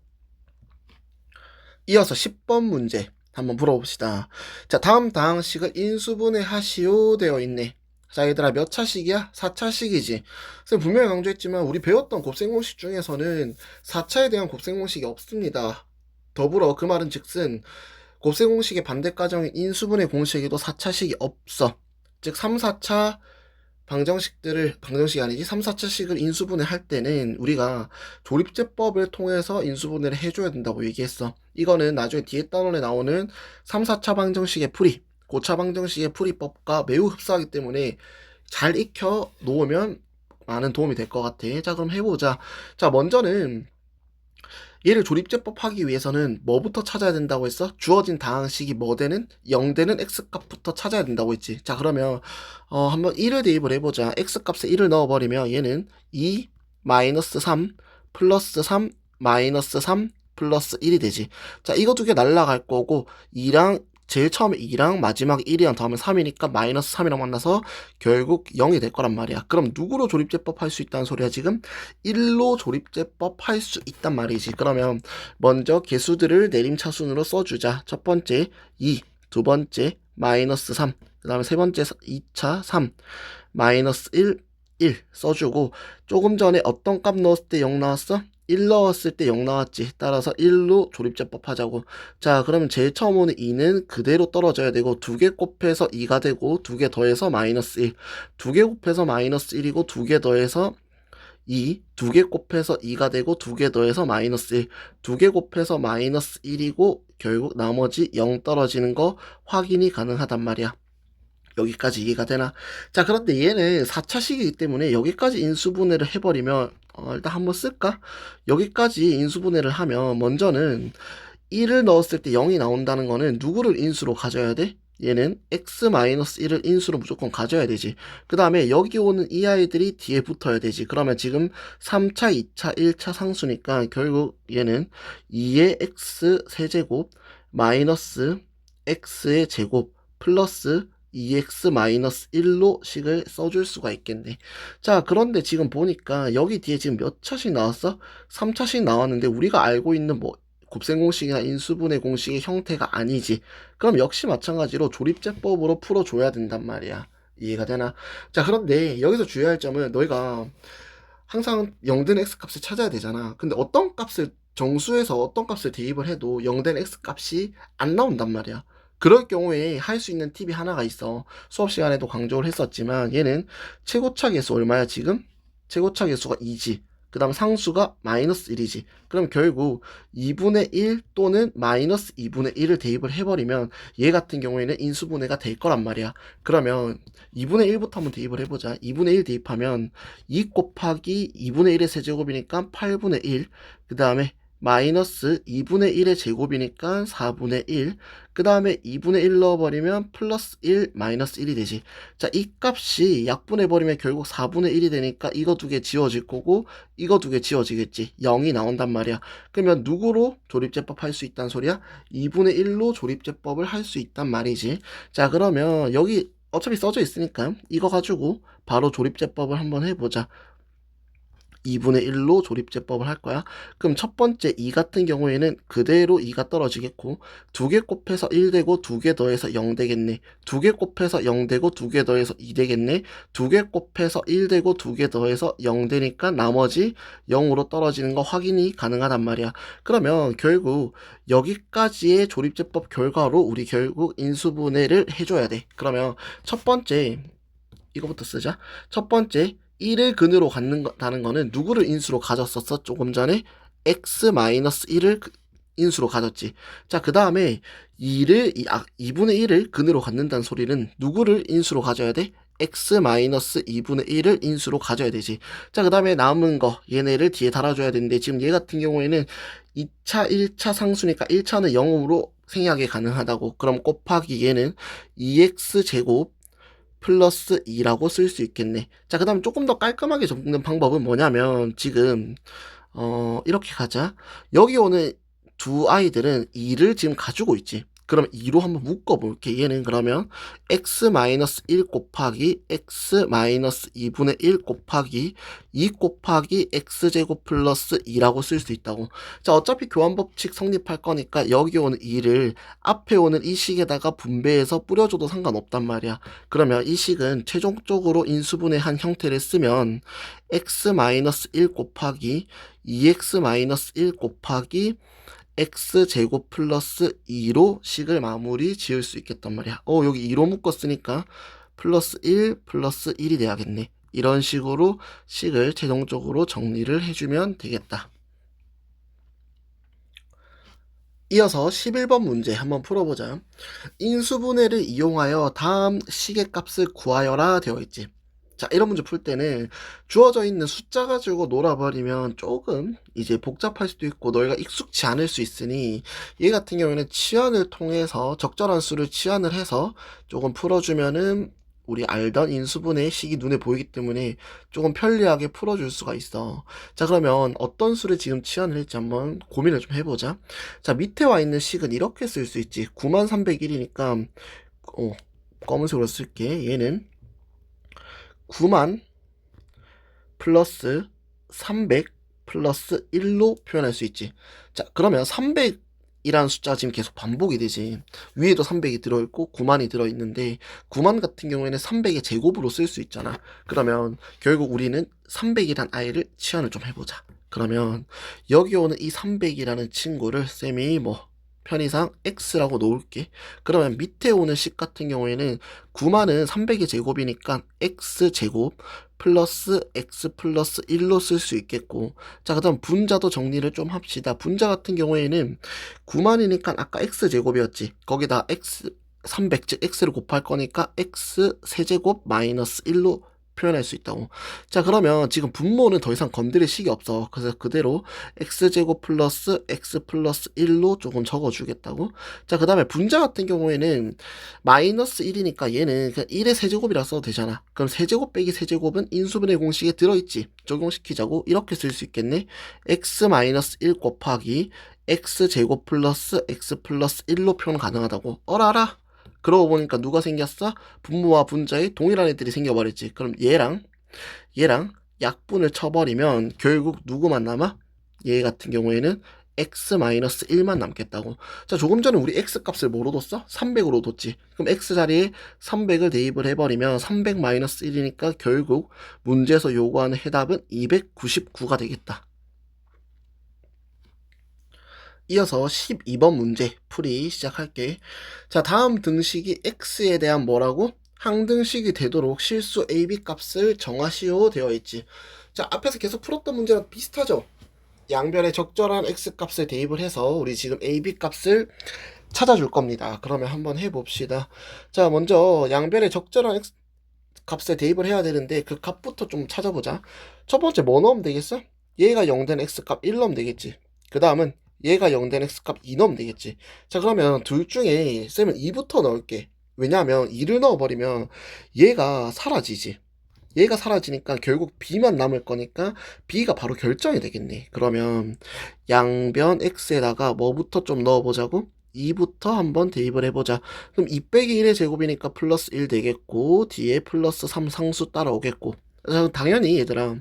이어서 10번 문제 한번 풀어봅시다. 자, 다음 다항식을 인수분해 하시오 되어 있네. 자, 얘들아 몇 차식이야? 4차식이지. 선생님 분명히 강조했지만 우리 배웠던 곱셈공식 중에서는 4차에 대한 곱셈공식이 없습니다. 더불어 그 말은 즉슨 곱셈공식의 반대과정인 인수분해 공식에도 4차식이 없어. 즉 3, 4차 방정식이 아니지 3, 4차식을 인수분해 할 때는 우리가 조립제법을 통해서 인수분해를 해줘야 된다고 얘기했어. 이거는 나중에 뒤에 단원에 나오는 3, 4차 방정식의 풀이, 고차 방정식의 풀이법과 매우 흡사하기 때문에 잘 익혀 놓으면 많은 도움이 될 것 같아. 자, 그럼 해보자. 자, 먼저는 얘를 조립제법 하기 위해서는 뭐부터 찾아야 된다고 했어? 주어진 다항식이 뭐 되는? 0 되는 x값부터 찾아야 된다고 했지. 자, 그러면 한번 1을 대입을 해보자. x값에 1을 넣어버리면 얘는 2 마이너스 3 플러스 3 마이너스 3 플러스 1이 되지. 자, 이거 두 개 날라갈 거고 2랑 제일 처음에 2랑 마지막에 1이랑 다음에 3이니까 마이너스 3이랑 만나서 결국 0이 될 거란 말이야. 그럼 누구로 조립제법 할 수 있다는 소리야 지금? 1로 조립제법 할 수 있단 말이지. 그러면 먼저 개수들을 내림차순으로 써주자. 첫 번째 2, 두 번째 마이너스 3, 그 다음에 세 번째 2차 3, 마이너스 1, 1 써주고 조금 전에 어떤 값 넣었을 때 0 나왔어? 1 넣었을 때 0 나왔지. 따라서 1로 조립제법 하자고. 자, 그러면 제일 처음 오는 2는 그대로 떨어져야 되고 두 개 곱해서 2가 되고 두 개 더해서 마이너스 1, 두 개 곱해서 마이너스 1이고 두 개 더해서 2, 두 개 곱해서 2가 되고 두 개 더해서 마이너스 1, 두 개 곱해서 마이너스 1이고 결국 나머지 0 떨어지는 거 확인이 가능하단 말이야. 여기까지 이해가 되나? 자, 그런데 얘는 4차식이기 때문에 여기까지 인수분해를 해버리면 일단 한번 쓸까? 여기까지 인수분해를 하면 먼저는 1을 넣었을 때 0이 나온다는 거는 누구를 인수로 가져야 돼? 얘는 x-1을 인수로 무조건 가져야 되지. 그 다음에 여기 오는 이 아이들이 뒤에 붙어야 되지. 그러면 지금 3차, 2차, 1차 상수니까 결국 얘는 2의 x 세제곱 마이너스 x의 제곱 플러스 2x-1로 식을 써줄 수가 있겠네. 자, 그런데 지금 보니까 여기 뒤에 지금 몇 차씩 나왔어? 3차씩 나왔는데 우리가 알고 있는 뭐 곱셈 공식이나 인수분해 공식의 형태가 아니지. 그럼 역시 마찬가지로 조립제법으로 풀어줘야 된단 말이야. 이해가 되나? 자, 그런데 여기서 주의할 점은 너희가 항상 0된 x 값을 찾아야 되잖아. 근데 어떤 값을 정수에서 어떤 값을 대입을 해도 0된 x 값이 안 나온단 말이야. 그럴 경우에 할 수 있는 팁이 하나가 있어. 수업 시간에도 강조를 했었지만 얘는 최고차 계수 얼마야 지금? 최고차 계수가 2지. 그 다음 상수가 마이너스 1이지. 그럼 결국 2분의 1 또는 마이너스 2분의 1을 대입을 해버리면 얘 같은 경우에는 인수분해가 될 거란 말이야. 그러면 2분의 1부터 한번 대입을 해보자. 2분의 1 대입하면 2 곱하기 2분의 1의 세제곱이니까 8분의 1. 그 다음에 마이너스 2분의 1의 제곱이니까 4분의 1. 그 다음에 2분의 1 넣어버리면 플러스 1, 마이너스 1이 되지. 자, 이 값이 약분해버리면 결국 4분의 1이 되니까 이거 두 개 지워질 거고 이거 두 개 지워지겠지. 0이 나온단 말이야. 그러면 누구로 조립제법 할 수 있단 소리야? 2분의 1로 조립제법을 할 수 있단 말이지. 자, 그러면 여기 어차피 써져 있으니까 이거 가지고 바로 조립제법을 한번 해보자. 2분의 1로 조립제법을 할 거야. 그럼 첫 번째 2 같은 경우에는 그대로 2가 떨어지겠고 2개 곱해서 1 되고 2개 더해서 0 되겠네. 2개 곱해서 0 되고 2개 더해서 2 되겠네. 2개 곱해서 1 되고 2개 더해서 0 되니까 나머지 0으로 떨어지는 거 확인이 가능하단 말이야. 그러면 결국 여기까지의 조립제법 결과로 우리 결국 인수분해를 해줘야 돼. 그러면 첫 번째 이거부터 쓰자. 첫 번째 1을 근으로 갖는다는 거는 누구를 인수로 가졌었어? 조금 전에 x-1을 인수로 가졌지. 자, 그 다음에 2분의 1을 근으로 갖는다는 소리는 누구를 인수로 가져야 돼? x-2분의 1을 인수로 가져야 되지. 자, 그 다음에 남은 거 얘네를 뒤에 달아줘야 되는데 지금 얘 같은 경우에는 2차, 1차 상수니까 1차는 0으로 생략이 가능하다고. 그럼 곱하기 얘는 2x제곱 플러스 2라고 쓸 수 있겠네. 자, 그 다음 조금 더 깔끔하게 적는 방법은 뭐냐면 지금 이렇게 가자. 여기 오는 두 아이들은 2를 지금 가지고 있지. 그럼 2로 한번 묶어볼게. 얘는 그러면 x-1 곱하기 x-2분의 1 곱하기 2 곱하기 x제곱 플러스 2라고 쓸 수 있다고. 자, 어차피 교환법칙 성립할 거니까 여기 오는 2를 앞에 오는 이 식에다가 분배해서 뿌려줘도 상관없단 말이야. 그러면 이 식은 최종적으로 인수분해한 형태를 쓰면 x-1 곱하기 2x-1 곱하기 x제곱 플러스 2로 식을 마무리 지을 수 있겠단 말이야. 여기 2로 묶었으니까 플러스 1 플러스 1이 돼야겠네. 이런 식으로 식을 최종적으로 정리를 해주면 되겠다. 이어서 11번 문제 한번 풀어보자. 인수분해를 이용하여 다음 식의 값을 구하여라 되어 있지. 자, 이런 문제 풀 때는 주어져 있는 숫자 가지고 놀아버리면 조금 이제 복잡할 수도 있고 너희가 익숙치 않을 수 있으니 얘 같은 경우에는 치환을 통해서 적절한 수를 치환을 해서 조금 풀어주면은 우리 알던 인수분해 식이 눈에 보이기 때문에 조금 편리하게 풀어줄 수가 있어. 자, 그러면 어떤 수를 지금 치환을 할지 한번 고민을 좀 해보자. 자, 밑에 와 있는 식은 이렇게 쓸 수 있지. 9301이니까 검은색으로 쓸게. 얘는 9만 플러스 300 플러스 1로 표현할 수 있지. 자, 그러면 300이라는 숫자가 지금 계속 반복이 되지. 위에도 300이 들어있고 9만이 들어있는데 9만 같은 경우에는 300의 제곱으로 쓸 수 있잖아. 그러면 결국 우리는 300이란 아이를 치환을 좀 해보자. 그러면 여기 오는 이 300이라는 친구를 쌤이 편의상 x라고 놓을게. 그러면 밑에 오는 식 같은 경우에는 9만은 300의 제곱이니까 x제곱 플러스 x 플러스 1로 쓸 수 있겠고, 자, 그 다음 분자도 정리를 좀 합시다. 분자 같은 경우에는 9만이니까 아까 x제곱이었지. 거기다 x 300, 즉 x를 곱할 거니까 x 세제곱 마이너스 1로 표현할 수 있다고. 자, 그러면 지금 분모는 더 이상 건드릴 식이 없어. 그래서 그대로 x제곱 플러스 x 플러스 1로 조금 적어주겠다고. 자, 그 다음에 분자 같은 경우에는 마이너스 1이니까 얘는 그냥 1의 세제곱이라 써도 되잖아. 그럼 세제곱 빼기 세제곱은 인수분해 공식에 들어있지. 적용시키자고. 이렇게 쓸 수 있겠네. x 마이너스 1 곱하기 x제곱 플러스 x 플러스 1로 표현 가능하다고. 어라라. 그러고 보니까 누가 생겼어? 분모와 분자에 동일한 애들이 생겨버렸지. 그럼 얘랑 약분을 쳐버리면 결국 누구만 남아? 얘 같은 경우에는 x-1만 남겠다고. 자, 조금 전에 우리 x 값을 뭐로 뒀어? 300으로 뒀지. 그럼 x 자리에 300을 대입을 해버리면 300-1이니까 결국 문제에서 요구하는 해답은 299가 되겠다. 이어서 12번 문제 풀이 시작할게. 자, 다음 등식이 x에 대한 뭐라고? 항등식이 되도록 실수 AB 값을 정하시오 되어 있지. 자, 앞에서 계속 풀었던 문제랑 비슷하죠? 양변에 적절한 x 값을 대입을 해서 우리 지금 AB 값을 찾아줄 겁니다. 그러면 한번 해봅시다. 자, 먼저 양변에 적절한 x 값을 대입을 해야 되는데 그 값부터 좀 찾아보자. 첫 번째 뭐 넣으면 되겠어? 얘가 0 된 x 값 1 넣으면 되겠지. 그 다음은 얘가 0 된 x값 2 넣으면 되겠지. 자, 그러면 둘 중에 쌤은 2부터 넣을게. 왜냐하면 2를 넣어버리면 얘가 사라지지. 얘가 사라지니까 결국 b만 남을 거니까 b가 바로 결정이 되겠네. 그러면 양변 x에다가 뭐부터 좀 넣어보자고? 2부터 한번 대입을 해보자. 그럼 2 빼기 1의 제곱이니까 플러스 1 되겠고 뒤에 플러스 3 상수 따라오겠고. 자, 당연히 얘들아,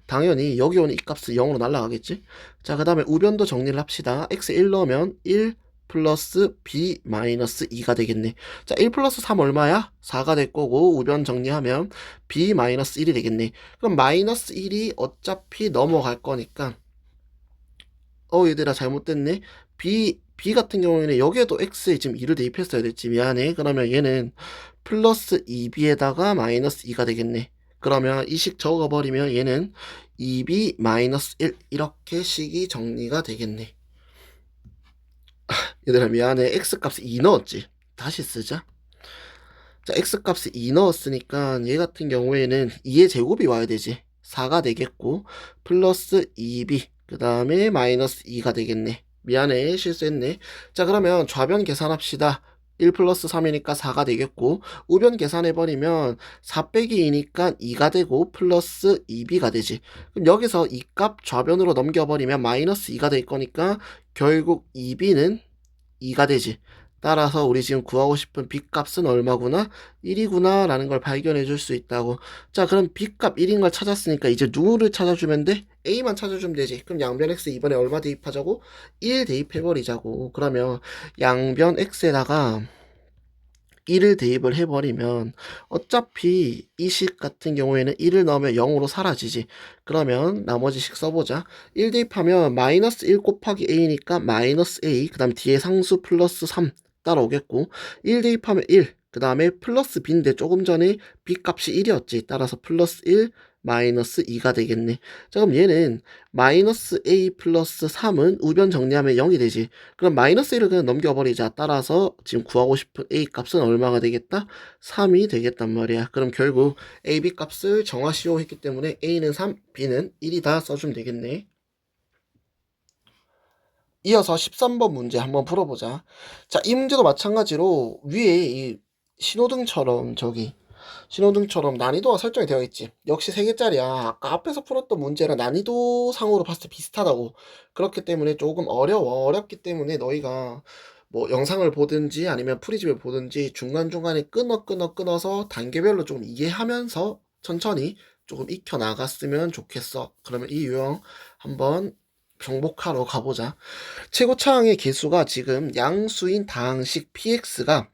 당연히 여기 오는 이 값은 0으로 날아가겠지. 자, 그 다음에 우변도 정리를 합시다. x 1 넣으면 1 플러스 b 마이너스 2가 되겠네. 자, 1 플러스 3 얼마야? 4가 될 거고 우변 정리하면 b 마이너스 1이 되겠네. 그럼 마이너스 1이 어차피 넘어갈 거니까 얘들아 잘못됐네. b 같은 경우에는 여기에도 x에 지금 2를 대입했어야 됐지. 미안해. 그러면 얘는 플러스 2b에다가 마이너스 2가 되겠네. 그러면 이 식 적어버리면 얘는 2b 마이너스 1 이렇게 식이 정리가 되겠네. 얘들아 미안해. x값을 2 넣었지. 다시 쓰자. 자, x값을 2 넣었으니까 얘 같은 경우에는 2의 제곱이 와야 되지. 4가 되겠고 플러스 2b 그 다음에 마이너스 2가 되겠네. 미안해, 실수했네. 자, 그러면 좌변 계산합시다. 1 플러스 3이니까 4가 되겠고 우변 계산해버리면 4 빼기 2니까 2가 되고 플러스 2b가 되지. 그럼 여기서 이 값 좌변으로 넘겨버리면 마이너스 2가 될 거니까 결국 2b는 2가 되지. 따라서 우리 지금 구하고 싶은 b값은 얼마구나? 1이구나 라는 걸 발견해 줄 수 있다고. 자, 그럼 b값 1인 걸 찾았으니까 이제 누구를 찾아주면 돼? a만 찾아주면 되지. 그럼 양변 x 이번에 얼마 대입하자고? 1 대입해버리자고. 그러면 양변 x에다가 1을 대입을 해버리면 어차피 이 식 같은 경우에는 1을 넣으면 0으로 사라지지. 그러면 나머지 식 써보자. 1 대입하면 마이너스 1 곱하기 a니까 마이너스 a 그 다음 뒤에 상수 플러스 3 따라오겠고 1 대입하면 1 그 다음에 플러스 b인데 조금 전에 b 값이 1이었지. 따라서 플러스 1 마이너스 2가 되겠네. 자, 그럼 얘는 마이너스 a 플러스 3은 우변 정리하면 0이 되지. 그럼 마이너스 1을 그냥 넘겨버리자. 따라서 지금 구하고 싶은 a 값은 얼마가 되겠다? 3이 되겠단 말이야. 그럼 결국 a, b 값을 정하시오 했기 때문에 a는 3, b는 1이다 써주면 되겠네. 이어서 13번 문제 한번 풀어보자. 자, 이 문제도 마찬가지로 위에 이 신호등처럼 난이도가 설정이 되어 있지. 역시 3개짜리야. 아까 앞에서 풀었던 문제랑 난이도 상으로 봤을 때 비슷하다고. 그렇기 때문에 조금 어렵기 때문에 너희가 뭐 영상을 보든지 아니면 프리집을 보든지 중간중간에 끊어서 단계별로 좀 이해하면서 천천히 조금 익혀 나갔으면 좋겠어. 그러면 이 유형 한번 정복하러 가보자. 최고차항의 개수가 지금 양수인 다항식 px가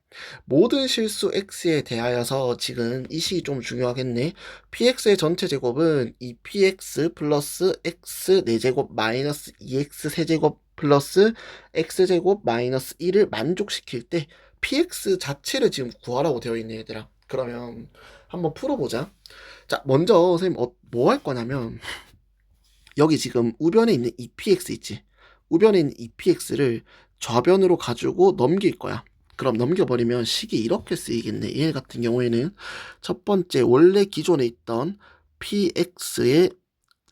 모든 실수 x에 대하여서 지금 이 식이 좀 중요하겠네. px의 전체 제곱은 2px 플러스 x 4제곱 마이너스 2x 세제곱 플러스 x제곱 마이너스 1을 만족시킬 때 px 자체를 지금 구하라고 되어 있네 얘들아. 그러면 한번 풀어보자. 자, 먼저 선생님 뭐 할 거냐면 여기 지금 우변에 있는 2px 있지. 우변에 있는 2px를 좌변으로 가지고 넘길 거야. 그럼 넘겨버리면 식이 이렇게 쓰이겠네. 얘 같은 경우에는 첫 번째 원래 기존에 있던 px의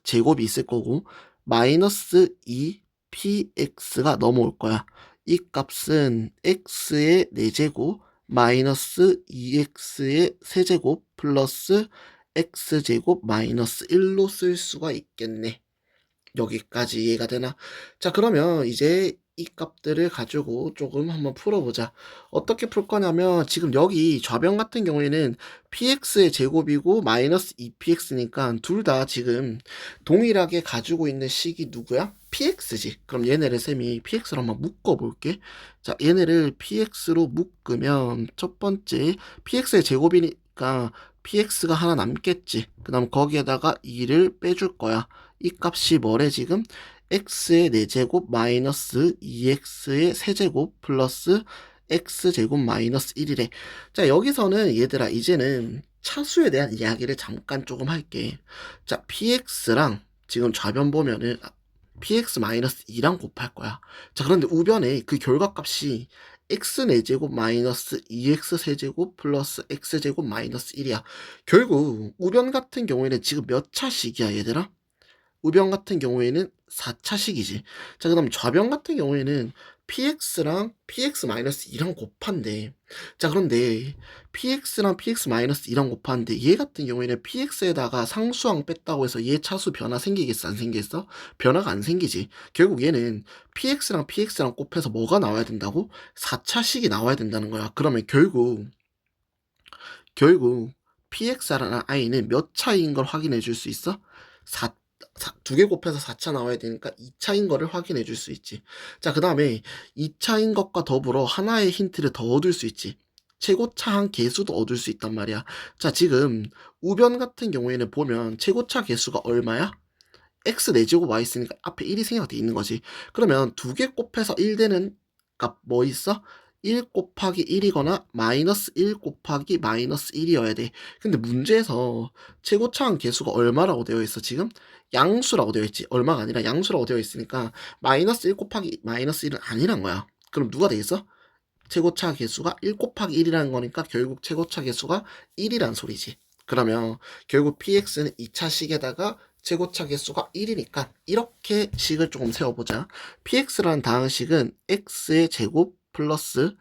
제곱이 있을 거고 마이너스 2px가 넘어올 거야. 이 값은 x의 4제곱 마이너스 2x의 세제곱 플러스 x제곱 마이너스 1로 쓸 수가 있겠네. 여기까지 이해가 되나? 자, 그러면 이제 이 값들을 가지고 조금 한번 풀어보자. 어떻게 풀 거냐면 지금 여기 좌변 같은 경우에는 px의 제곱이고 마이너스 2px니까 둘 다 지금 동일하게 가지고 있는 식이 누구야? px지. 그럼 얘네를 쌤이 px로 한번 묶어볼게. 자, 얘네를 px로 묶으면 첫 번째 px의 제곱이니까 px가 하나 남겠지. 그 다음 거기에다가 2를 빼줄 거야. 이 값이 뭐래 지금? x의 4제곱 마이너스 2x의 세제곱 플러스 x제곱 마이너스 1이래. 자, 여기서는 얘들아 이제는 차수에 대한 이야기를 잠깐 조금 할게. 자, px랑 지금 좌변 보면은 px 마이너스 2랑 곱할 거야. 자, 그런데 우변에 그 결과값이 x 4제곱 마이너스 2x 세제곱 플러스 x제곱 마이너스 1이야. 결국 우변 같은 경우에는 지금 몇 차식이야 얘들아? 우변 같은 경우에는 4차식이지. 자, 그 다음 좌변 같은 경우에는 px랑 px-2랑 곱한데, 자, 그런데 px랑 px-2랑 곱하는데 얘 같은 경우에는 px에다가 상수항 뺐다고 해서 얘 차수 변화 생기겠어? 안 생기겠어? 변화가 안 생기지. 결국 얘는 px랑 px랑 곱해서 뭐가 나와야 된다고? 4차식이 나와야 된다는 거야. 그러면 결국 px라는 i는 몇 차이인 걸 확인해 줄 수 있어? 2개 곱해서 4차 나와야 되니까 2차인 거를 확인해 줄 수 있지. 자, 그 다음에 2차인 것과 더불어 하나의 힌트를 더 얻을 수 있지. 최고차 한 개수도 얻을 수 있단 말이야. 자, 지금 우변 같은 경우에는 보면 최고차 개수가 얼마야? x 4제곱 와 있으니까 앞에 1이 생략돼 있는 거지. 그러면 2개 곱해서 1 되는 값 뭐 있어? 1 곱하기 1이거나 마이너스 1 곱하기 마이너스 1이어야 돼. 근데 문제에서 최고차항 개수가 얼마라고 되어 있어 지금? 양수라고 되어 있지. 얼마가 아니라 양수라고 되어 있으니까 마이너스 1 곱하기 마이너스 1은 아니란 거야. 그럼 누가 되겠어? 최고차 개수가 1 곱하기 1이라는 거니까 결국 최고차 개수가 1이란 소리지. 그러면 결국 px는 2차식에다가 최고차 개수가 1이니까 이렇게 식을 조금 세워보자. px라는 다항식은 x의 제곱 플러스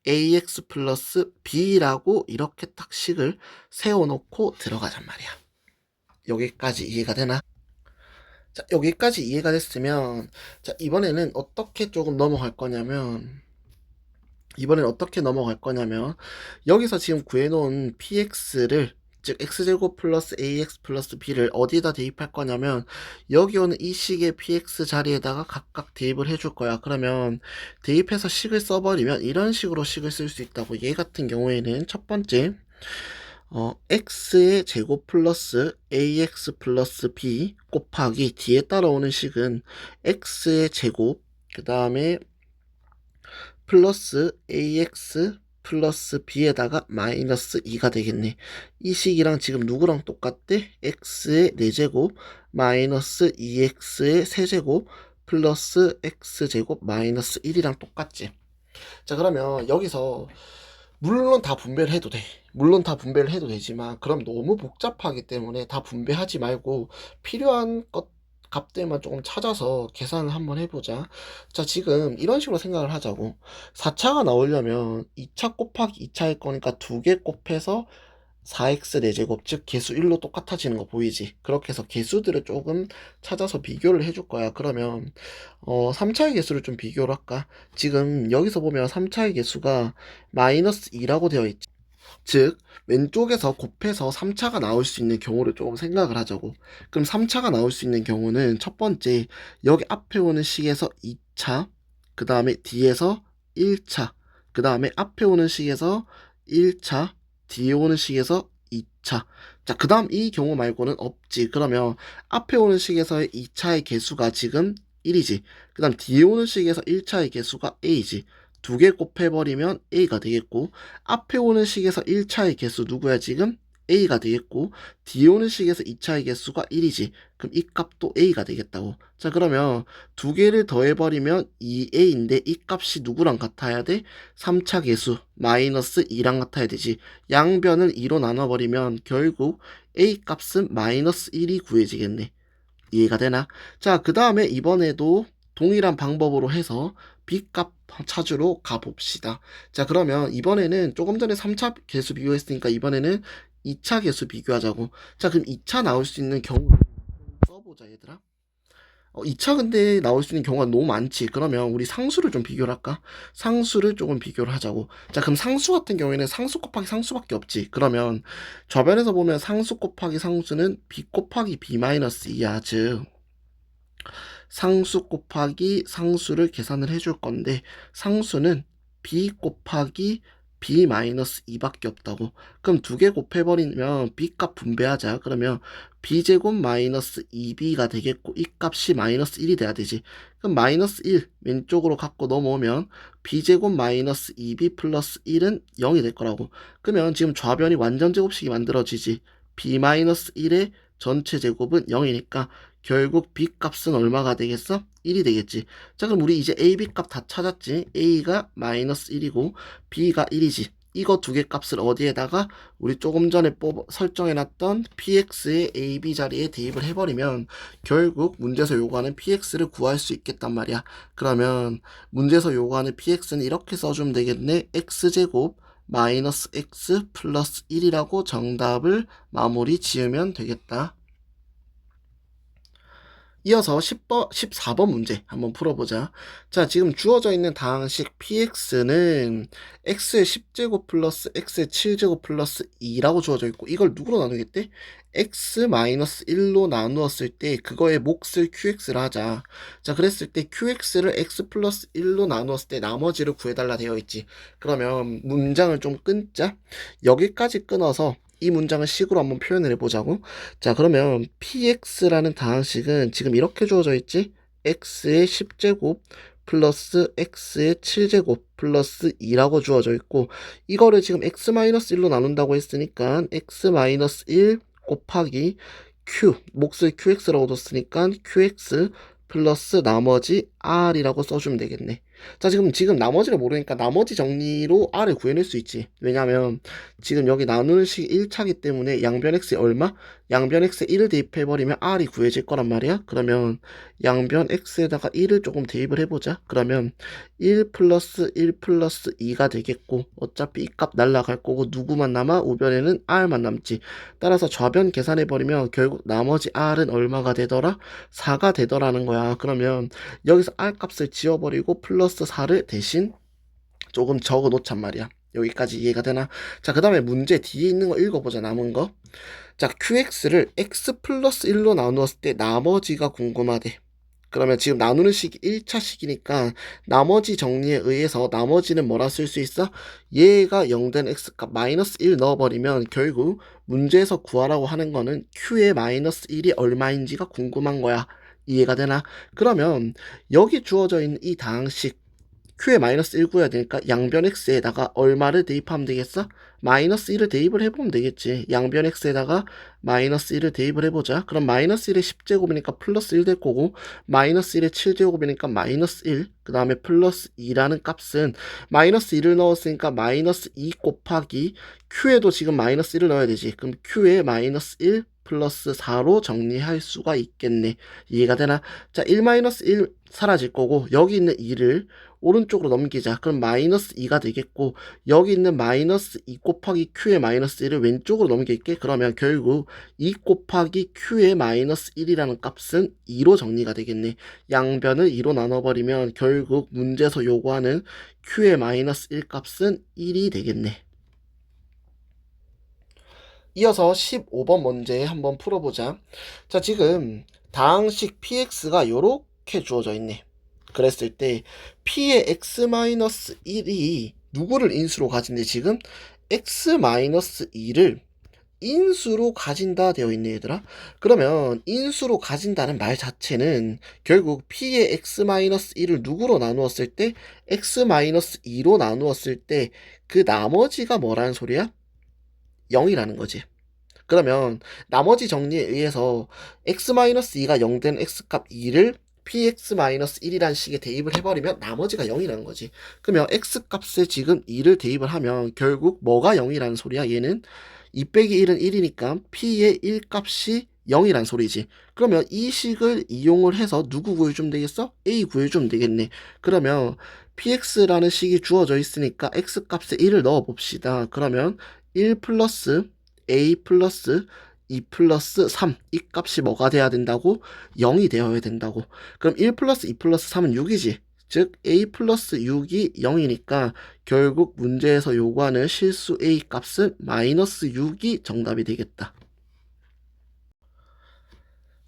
ax 플러스 b라고 이렇게 딱 식을 세워놓고 들어가잔 말이야. 여기까지 이해가 되나? 자, 여기까지 이해가 됐으면 자, 이번에는 어떻게 조금 넘어갈 거냐면 여기서 지금 구해놓은 px를 즉 x제곱 플러스 ax 플러스 b를 어디다 대입할 거냐면 여기 오는 이 식의 px 자리에다가 각각 대입을 해줄 거야. 그러면 대입해서 식을 써버리면 이런 식으로 식을 쓸 수 있다고. 얘 같은 경우에는 첫 번째 x의 제곱 플러스 ax 플러스 b 곱하기 뒤에 따라오는 식은 x의 제곱 그 다음에 플러스 ax 플러스 b에다가 마이너스 2가 되겠네. 이 식이랑 지금 누구랑 똑같대? x의 4제곱 마이너스 2x의 세제곱 플러스 x제곱 마이너스 1이랑 똑같지. 자, 그러면 여기서 물론 다 분배를 해도 돼. 물론 다 분배를 해도 되지만 그럼 너무 복잡하기 때문에 다 분배하지 말고 필요한 것 값들만 조금 찾아서 계산을 한번 해보자. 자, 지금 이런 식으로 생각을 하자고. 4차가 나오려면 2차 곱하기 2차일 거니까 2개 곱해서 4x 4제곱 즉 개수 1로 똑같아지는 거 보이지? 그렇게 해서 개수들을 조금 찾아서 비교를 해줄 거야. 그러면 3차의 개수를 좀 비교를 할까? 지금 여기서 보면 3차의 개수가 마이너스 2라고 되어 있지. 즉 왼쪽에서 곱해서 3차가 나올 수 있는 경우를 조금 생각을 하자고. 그럼 3차가 나올 수 있는 경우는 첫 번째 여기 앞에 오는 식에서 2차 그 다음에 뒤에서 1차 그 다음에 앞에 오는 식에서 1차 뒤에 오는 식에서 2차. 자, 그 다음 이 경우 말고는 없지. 그러면 앞에 오는 식에서의 2차의 개수가 지금 1이지. 그 다음 뒤에 오는 식에서 1차의 개수가 a지. 2개 곱해버리면 a가 되겠고 앞에 오는 식에서 1차의 개수 누구야 지금? A가 되겠고 D오는 식에서 2차의 개수가 1이지. 그럼 이 값도 A가 되겠다고. 자, 그러면 두 개를 더해버리면 2A인데 이 값이 누구랑 같아야 돼? 3차 개수 마이너스 2랑 같아야 되지. 양변을 2로 나눠버리면 결국 A 값은 마이너스 1이 구해지겠네. 이해가 되나? 자, 그 다음에 이번에도 동일한 방법으로 해서 B값 찾으러 가봅시다. 자, 그러면 이번에는 조금 전에 3차 개수 비교했으니까 이번에는 2차 개수 비교하자고. 자, 그럼 2차 나올 수 있는 경우 써보자, 얘들아. 2차 근데 나올 수 있는 경우가 너무 많지. 그러면 우리 상수를 좀 비교를 할까? 상수를 조금 비교를 하자고. 자, 그럼 상수 같은 경우에는 상수 곱하기 상수밖에 없지. 그러면 저변에서 보면 상수 곱하기 상수는 b 곱하기 b 마이너스 2야. 즉 상수 곱하기 상수를 계산을 해줄 건데 상수는 b 곱하기 b-2밖에 없다고. 그럼 두 개 곱해버리면 b값 분배하자. 그러면 b제곱 마이너스 2b가 되겠고 이 값이 마이너스 1이 돼야 되지. 그럼 마이너스 1 왼쪽으로 갖고 넘어오면 b제곱 마이너스 2b 플러스 1은 0이 될 거라고. 그러면 지금 좌변이 완전 제곱식이 만들어지지. b-1의 전체 제곱은 0이니까 결국 b 값은 얼마가 되겠어? 1이 되겠지. 자, 그럼 우리 이제 a, b 값 다 찾았지. a가 마이너스 1이고 b가 1이지. 이거 두 개 값을 어디에다가 우리 조금 전에 설정해놨던 px의 a, b 자리에 대입을 해버리면 결국 문제에서 요구하는 px를 구할 수 있겠단 말이야. 그러면 문제에서 요구하는 px는 이렇게 써주면 되겠네. x제곱 마이너스 x 플러스 1이라고 정답을 마무리 지으면 되겠다. 이어서 14번 문제 한번 풀어보자. 자, 지금 주어져 있는 다항식 px는 x의 10제곱 플러스 x의 7제곱 플러스 2라고 주어져 있고 이걸 누구로 나누겠대? x-1로 나누었을 때 그거의 몫을 qx를 하자. 자, 그랬을 때 qx를 x 플러스 1로 나누었을 때 나머지를 구해달라 되어 있지. 그러면 문장을 좀 끊자. 여기까지 끊어서 이 문장을 식으로 한번 표현을 해보자고. 자, 그러면 px라는 다항식은 지금 이렇게 주어져 있지? x의 10제곱 플러스 x의 7제곱 플러스 2라고 주어져 있고 이거를 지금 x-1로 나눈다고 했으니까 x-1 곱하기 q, 몫을 qx라고 뒀으니까 qx 플러스 나머지 r이라고 써주면 되겠네. 자, 지금 나머지를 모르니까 나머지 정리로 r을 구해낼 수 있지. 왜냐면 지금 여기 나누는 식이 1차기 때문에 양변 x에 얼마? 양변 x에 1을 대입해버리면 r이 구해질 거란 말이야. 그러면 양변 x에다가 1을 조금 대입을 해보자. 그러면 1 플러스 1 플러스 2가 되겠고 어차피 이 값 날라갈 거고 누구만 남아? 우변에는 r만 남지. 따라서 좌변 계산해버리면 결국 나머지 r은 얼마가 되더라? 4가 되더라는 거야. 그러면 여기서 r 값을 지워버리고 플러스 4를 대신 조금 적어 놓잔 말이야. 여기까지 이해가 되나? 자, 그 다음에 문제 뒤에 있는 거 읽어보자. 남은 거. 자, qx를 x 플러스 1로 나누었을 때 나머지가 궁금하대. 그러면 지금 나누는 식이 1차 식이니까 나머지 정리에 의해서 나머지는 뭐라 쓸 수 있어? 얘가 0 된 x값 마이너스 1 넣어버리면 결국 문제에서 구하라고 하는 거는 q의 마이너스 1이 얼마인지가 궁금한 거야. 이해가 되나? 그러면 여기 주어져 있는 이 다항식 q에 마이너스 1 구해야 되니까 양변 x에다가 얼마를 대입하면 되겠어? 마이너스 1을 대입을 해보면 되겠지. 양변 x에다가 마이너스 1을 대입을 해보자. 그럼 마이너스 1의 10제곱이니까 플러스 1 될 거고 마이너스 1의 7제곱이니까 마이너스 1, 그 다음에 플러스 2라는 값은 마이너스 1을 넣었으니까 마이너스 2 곱하기 q에도 지금 마이너스 1을 넣어야 되지. 그럼 q에 마이너스 1 플러스 4로 정리할 수가 있겠네. 이해가 되나? 자, 1-1 사라질 거고 여기 있는 2를 오른쪽으로 넘기자. 그럼 마이너스 2가 되겠고 여기 있는 마이너스 2 곱하기 q의 마이너스 1을 왼쪽으로 넘길게. 그러면 결국 2 곱하기 q의 마이너스 1이라는 값은 2로 정리가 되겠네. 양변을 2로 나눠버리면 결국 문제에서 요구하는 q의 마이너스 1 값은 1이 되겠네. 이어서 15번 문제 한번 풀어보자. 자, 지금 다항식 px가 요렇게 주어져 있네. 그랬을 때 p의 x-1이 누구를 인수로 가진대? 지금 x-2를 인수로 가진다 되어 있네, 얘들아. 그러면 인수로 가진다는 말 자체는 결국 p의 x-1을 누구로 나누었을 때 x-2로 나누었을 때 그 나머지가 뭐라는 소리야? 0이라는 거지. 그러면 나머지 정리에 의해서 x-2가 0 된 x값 2를 px-1이라는 식에 대입을 해버리면 나머지가 0이라는 거지. 그러면 x값에 지금 2를 대입을 하면 결국 뭐가 0이라는 소리야? 얘는 2 빼기 1은 1이니까 p의 1값이 0이란 소리지. 그러면 이 식을 이용을 해서 누구 구해주면 되겠어? a 구해주면 되겠네. 그러면 px라는 식이 주어져 있으니까 x값에 1을 넣어봅시다. 그러면 1 플러스 a 플러스 2 플러스 3, 이 값이 뭐가 돼야 된다고? 0이 되어야 된다고. 그럼 1 플러스 2 플러스 3은 6이지. 즉 a 플러스 6이 0이니까 결국 문제에서 요구하는 실수 a 값은 마이너스 6이 정답이 되겠다.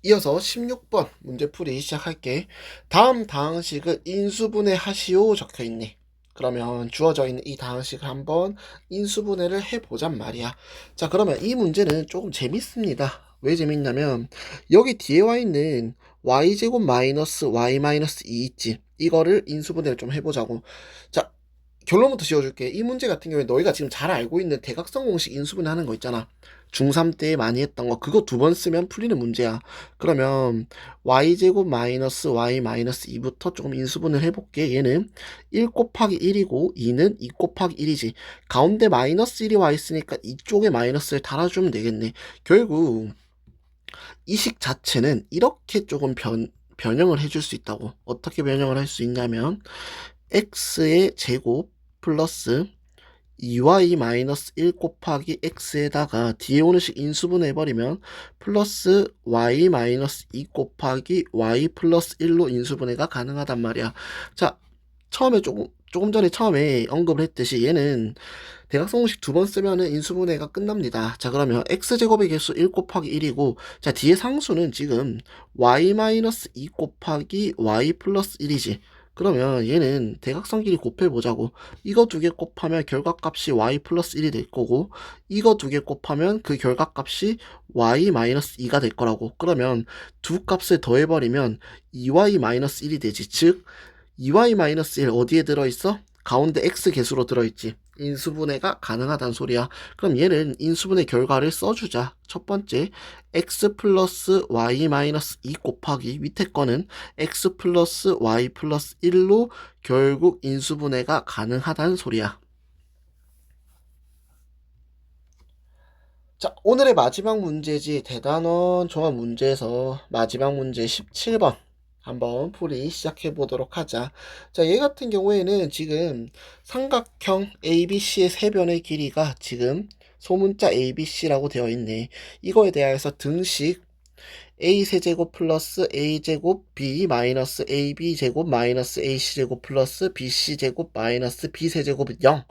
이어서 16번 문제풀이 시작할게. 다음 다항식을 인수분해 하시오 적혀있네. 그러면 주어져 있는 이 다항식을 한번 인수분해를 해보잔 말이야. 자, 그러면 이 문제는 조금 재밌습니다. 왜 재밌냐면 여기 뒤에 와 있는 y제곱 마이너스 y 마이너스 2 있지. 이거를 인수분해를 좀 해보자고. 자, 결론부터 지어줄게. 이 문제 같은 경우에 너희가 지금 잘 알고 있는 대각선 공식 인수분해 하는 거 있잖아. 중3 때 많이 했던 거, 그거 2번 쓰면 풀리는 문제야. 그러면 y제곱 마이너스 y 마이너스 2부터 조금 인수분해를 해볼게. 얘는 1 곱하기 1이고 2는 2 곱하기 1이지. 가운데 마이너스 1이 와 있으니까 이쪽에 마이너스를 달아주면 되겠네. 결국 이 식 자체는 이렇게 조금 변형을 해줄 수 있다고. 어떻게 변형을 할 수 있냐면 x의 제곱 플러스 2y 마이너스 1 곱하기 x에다가 뒤에 오는 식 인수분해 해버리면 플러스 y 마이너스 2 곱하기 y 플러스 1로 인수분해가 가능하단 말이야. 자, 처음에 조금 전에 처음에 언급을 했듯이 얘는 대각선 공식 2번 쓰면은 인수분해가 끝납니다. 자, 그러면 x제곱의 개수 1 곱하기 1이고, 자, 뒤에 상수는 지금 y 마이너스 2 곱하기 y 플러스 1이지. 그러면 얘는 대각선 길이 곱해보자고. 이거 두 개 곱하면 결과값이 y 플러스 1이 될 거고, 이거 두 개 곱하면 그 결과값이 y 마이너스 2가 될 거라고. 그러면 두 값을 더해버리면 2y 마이너스 1이 되지. 즉 2y 마이너스 1 어디에 들어있어? 가운데 x 개수로 들어있지. 인수분해가 가능하다는 소리야. 그럼 얘는 인수분해 결과를 써주자. 첫 번째 x 플러스 y 마이너스 2 곱하기 밑에 거는 x 플러스 y 플러스 1로 결국 인수분해가 가능하다는 소리야. 자, 오늘의 마지막 문제지. 대단원 종합 문제에서 마지막 문제 17번 한번 풀이 시작해 보도록 하자. 자, 얘 같은 경우에는 지금 삼각형 ABC의 세 변의 길이가 지금 소문자 ABC라고 되어 있네. 이거에 대하여서 등식 a 세제곱 플러스 a제곱 b 마이너스 ab제곱 마이너스 ac제곱 플러스 bc제곱 마이너스 b세제곱 0,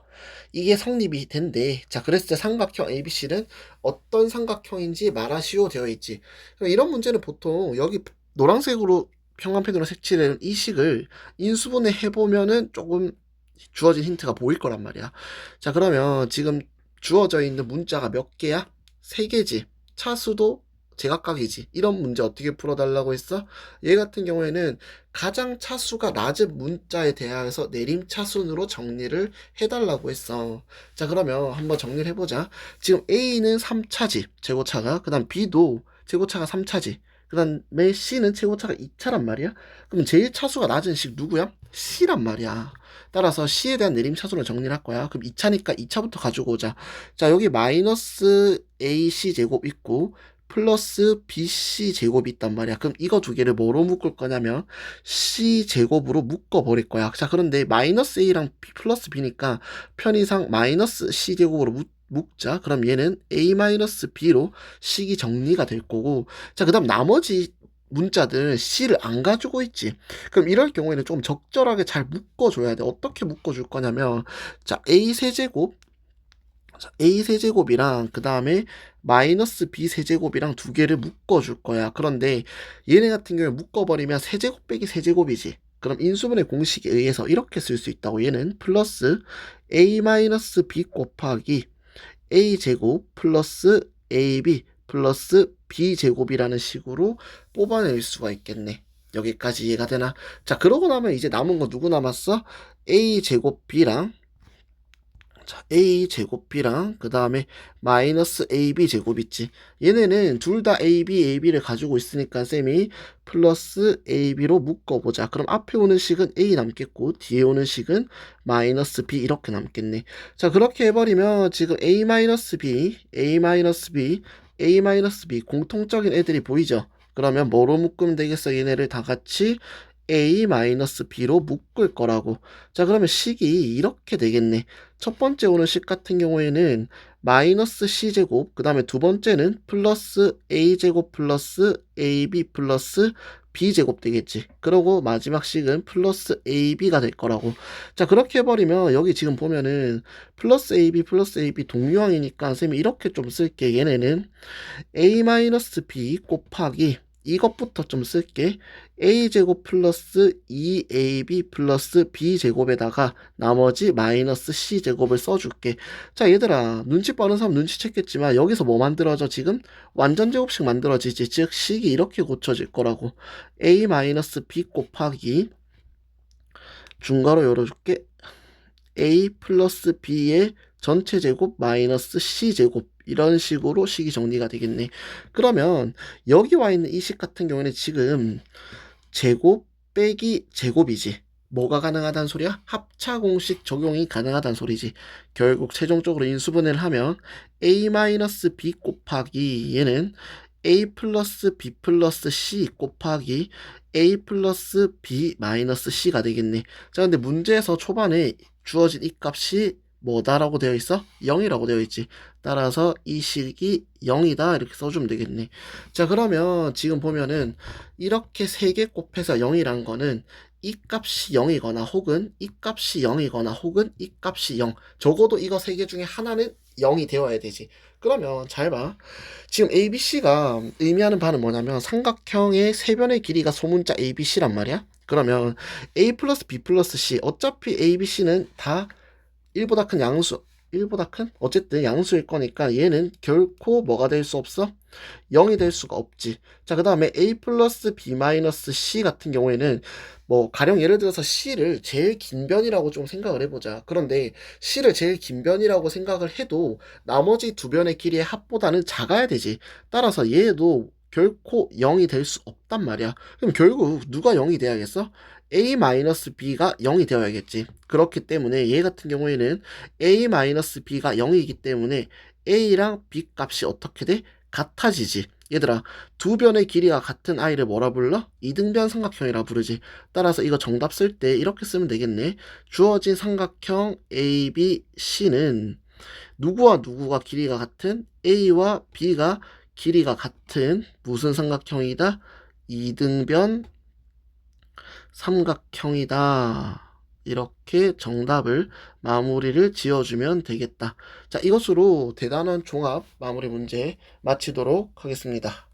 이게 성립이 된대. 자, 그랬을 때 삼각형 ABC는 어떤 삼각형인지 말하시오 되어 있지. 이런 문제는 보통 여기 노란색으로 형광펜으로 색칠한 이 식을 인수분해 해보면은 조금 주어진 힌트가 보일 거란 말이야. 자, 그러면 지금 주어져 있는 문자가 몇 개야? 3개지. 차수도 제각각이지. 이런 문제 어떻게 풀어달라고 했어? 얘 같은 경우에는 가장 차수가 낮은 문자에 대하여서 내림차순으로 정리를 해달라고 했어. 자, 그러면 한번 정리를 해보자. 지금 A는 3차지. 제곱차가. 그 다음 B도 제곱차가 3차지. 그 다음에 C는 제곱차가 2차란 말이야. 그럼 제일 차수가 낮은 식 누구야? C란 말이야. 따라서 C에 대한 내림차순을 정리를 할 거야. 그럼 2차니까 2차부터 가지고 오자. 자, 여기 마이너스 AC 제곱 있고 플러스 BC 제곱이 있단 말이야. 그럼 이거 두 개를 뭐로 묶을 거냐면 C 제곱으로 묶어 버릴 거야. 자, 그런데 마이너스 A랑 B 플러스 B니까 편의상 마이너스 C 제곱으로 묶자. 그럼 얘는 A 마이너스 B로 식이 정리가 될 거고, 자, 그 다음 나머지 문자들은 C를 안 가지고 있지. 그럼 이럴 경우에는 좀 적절하게 잘 묶어줘야 돼. 어떻게 묶어줄 거냐면, 자, A 세제곱, A 세제곱이랑 그 다음에 마이너스 B 세제곱이랑 두 개를 묶어줄 거야. 그런데 얘네 같은 경우에 묶어버리면 세제곱 빼기 세제곱이지. 그럼 인수분해 공식에 의해서 이렇게 쓸 수 있다고. 얘는 플러스 A 마이너스 B 곱하기 A 제곱 플러스 AB 플러스 B 제곱이라는 식으로 뽑아낼 수가 있겠네. 여기까지 이해가 되나? 자, 그러고 나면 이제 남은 거 누구 남았어? A 제곱 B랑, 자, a 제곱 b랑 그 다음에 마이너스 ab 제곱 있지. 얘네는 둘 다 ab를 가지고 있으니까 쌤이 플러스 ab로 묶어보자. 그럼 앞에 오는 식은 a 남겠고 뒤에 오는 식은 마이너스 b 이렇게 남겠네. 자, 그렇게 해버리면 지금 a 마이너스 b, a 마이너스 b, a 마이너스 b 공통적인 애들이 보이죠. 그러면 뭐로 묶으면 되겠어? 얘네를 다 같이 a-b로 묶을 거라고. 자, 그러면 식이 이렇게 되겠네. 첫 번째 오는 식 같은 경우에는 마이너스 c제곱, 그 다음에 두 번째는 플러스 a제곱 플러스 ab 플러스 b제곱 되겠지. 그러고 마지막 식은 플러스 ab가 될 거라고. 자, 그렇게 해버리면 여기 지금 보면은 플러스 ab 동류항이니까 쌤이 이렇게 좀 쓸게. 얘네는 a-b 곱하기 이것부터 좀 쓸게. a제곱 플러스 2ab 플러스 b제곱에다가 나머지 마이너스 c제곱을 써줄게. 자, 얘들아, 눈치 빠른 사람 눈치챘겠지만 여기서 뭐 만들어져? 지금 완전제곱식 만들어지지. 즉 식이 이렇게 고쳐질 거라고. a-b 곱하기 중괄호 열어줄게. a 플러스 b의 전체 제곱 마이너스 c제곱 이런 식으로 식이 정리가 되겠네. 그러면 여기 와 있는 이 식 같은 경우에는 지금 제곱 빼기 제곱이지. 뭐가 가능하다는 소리야? 합차 공식 적용이 가능하다는 소리지. 결국 최종적으로 인수분해를 하면 a-b 곱하기 얘는 a 플러스 b 플러스 c 곱하기 a 플러스 b 마이너스 c가 되겠네. 자, 근데 문제에서 초반에 주어진 이 값이 뭐다라고 되어 있어? 0이라고 되어 있지. 따라서 이 식이 0이다 이렇게 써주면 되겠네. 자, 그러면 지금 보면은 이렇게 3개 곱해서 0이란 거는 이 값이 0이거나 혹은 이 값이 0이거나 혹은 이 값이 0. 적어도 이거 3개 중에 하나는 0이 되어야 되지. 그러면 잘 봐. 지금 ABC가 의미하는 바는 뭐냐면 삼각형의 세변의 길이가 소문자 ABC란 말이야. 그러면 A 플러스 B 플러스 C 어차피 ABC는 다 1보다 큰 양수 1보다 큰? 어쨌든 양수일 거니까 얘는 결코 뭐가 될 수 없어? 0이 될 수가 없지. 자, 그 다음에 A 플러스 B 마이너스 C 같은 경우에는 뭐 가령 예를 들어서 C를 제일 긴 변이라고 좀 생각을 해보자. 그런데 C를 제일 긴 변이라고 생각을 해도 나머지 두 변의 길이의 합보다는 작아야 되지. 따라서 얘도 결코 0이 될 수 없단 말이야. 그럼 결국 누가 0이 돼야겠어? a-b가 0이 되어야겠지. 그렇기 때문에 얘 같은 경우에는 a-b가 0이기 때문에 a랑 b 값이 어떻게 돼? 같아지지. 얘들아, 두 변의 길이가 같은 아이를 뭐라 불러? 이등변 삼각형이라 부르지. 따라서 이거 정답 쓸 때 이렇게 쓰면 되겠네. 주어진 삼각형 ABC는 누구와 누구가 길이가 같은? A와 B가 길이가 같은 무슨 삼각형이다? 이등변 삼각형이다. 이렇게 정답을 마무리를 지어주면 되겠다. 자, 이것으로 대단원 종합 마무리 문제 마치도록 하겠습니다.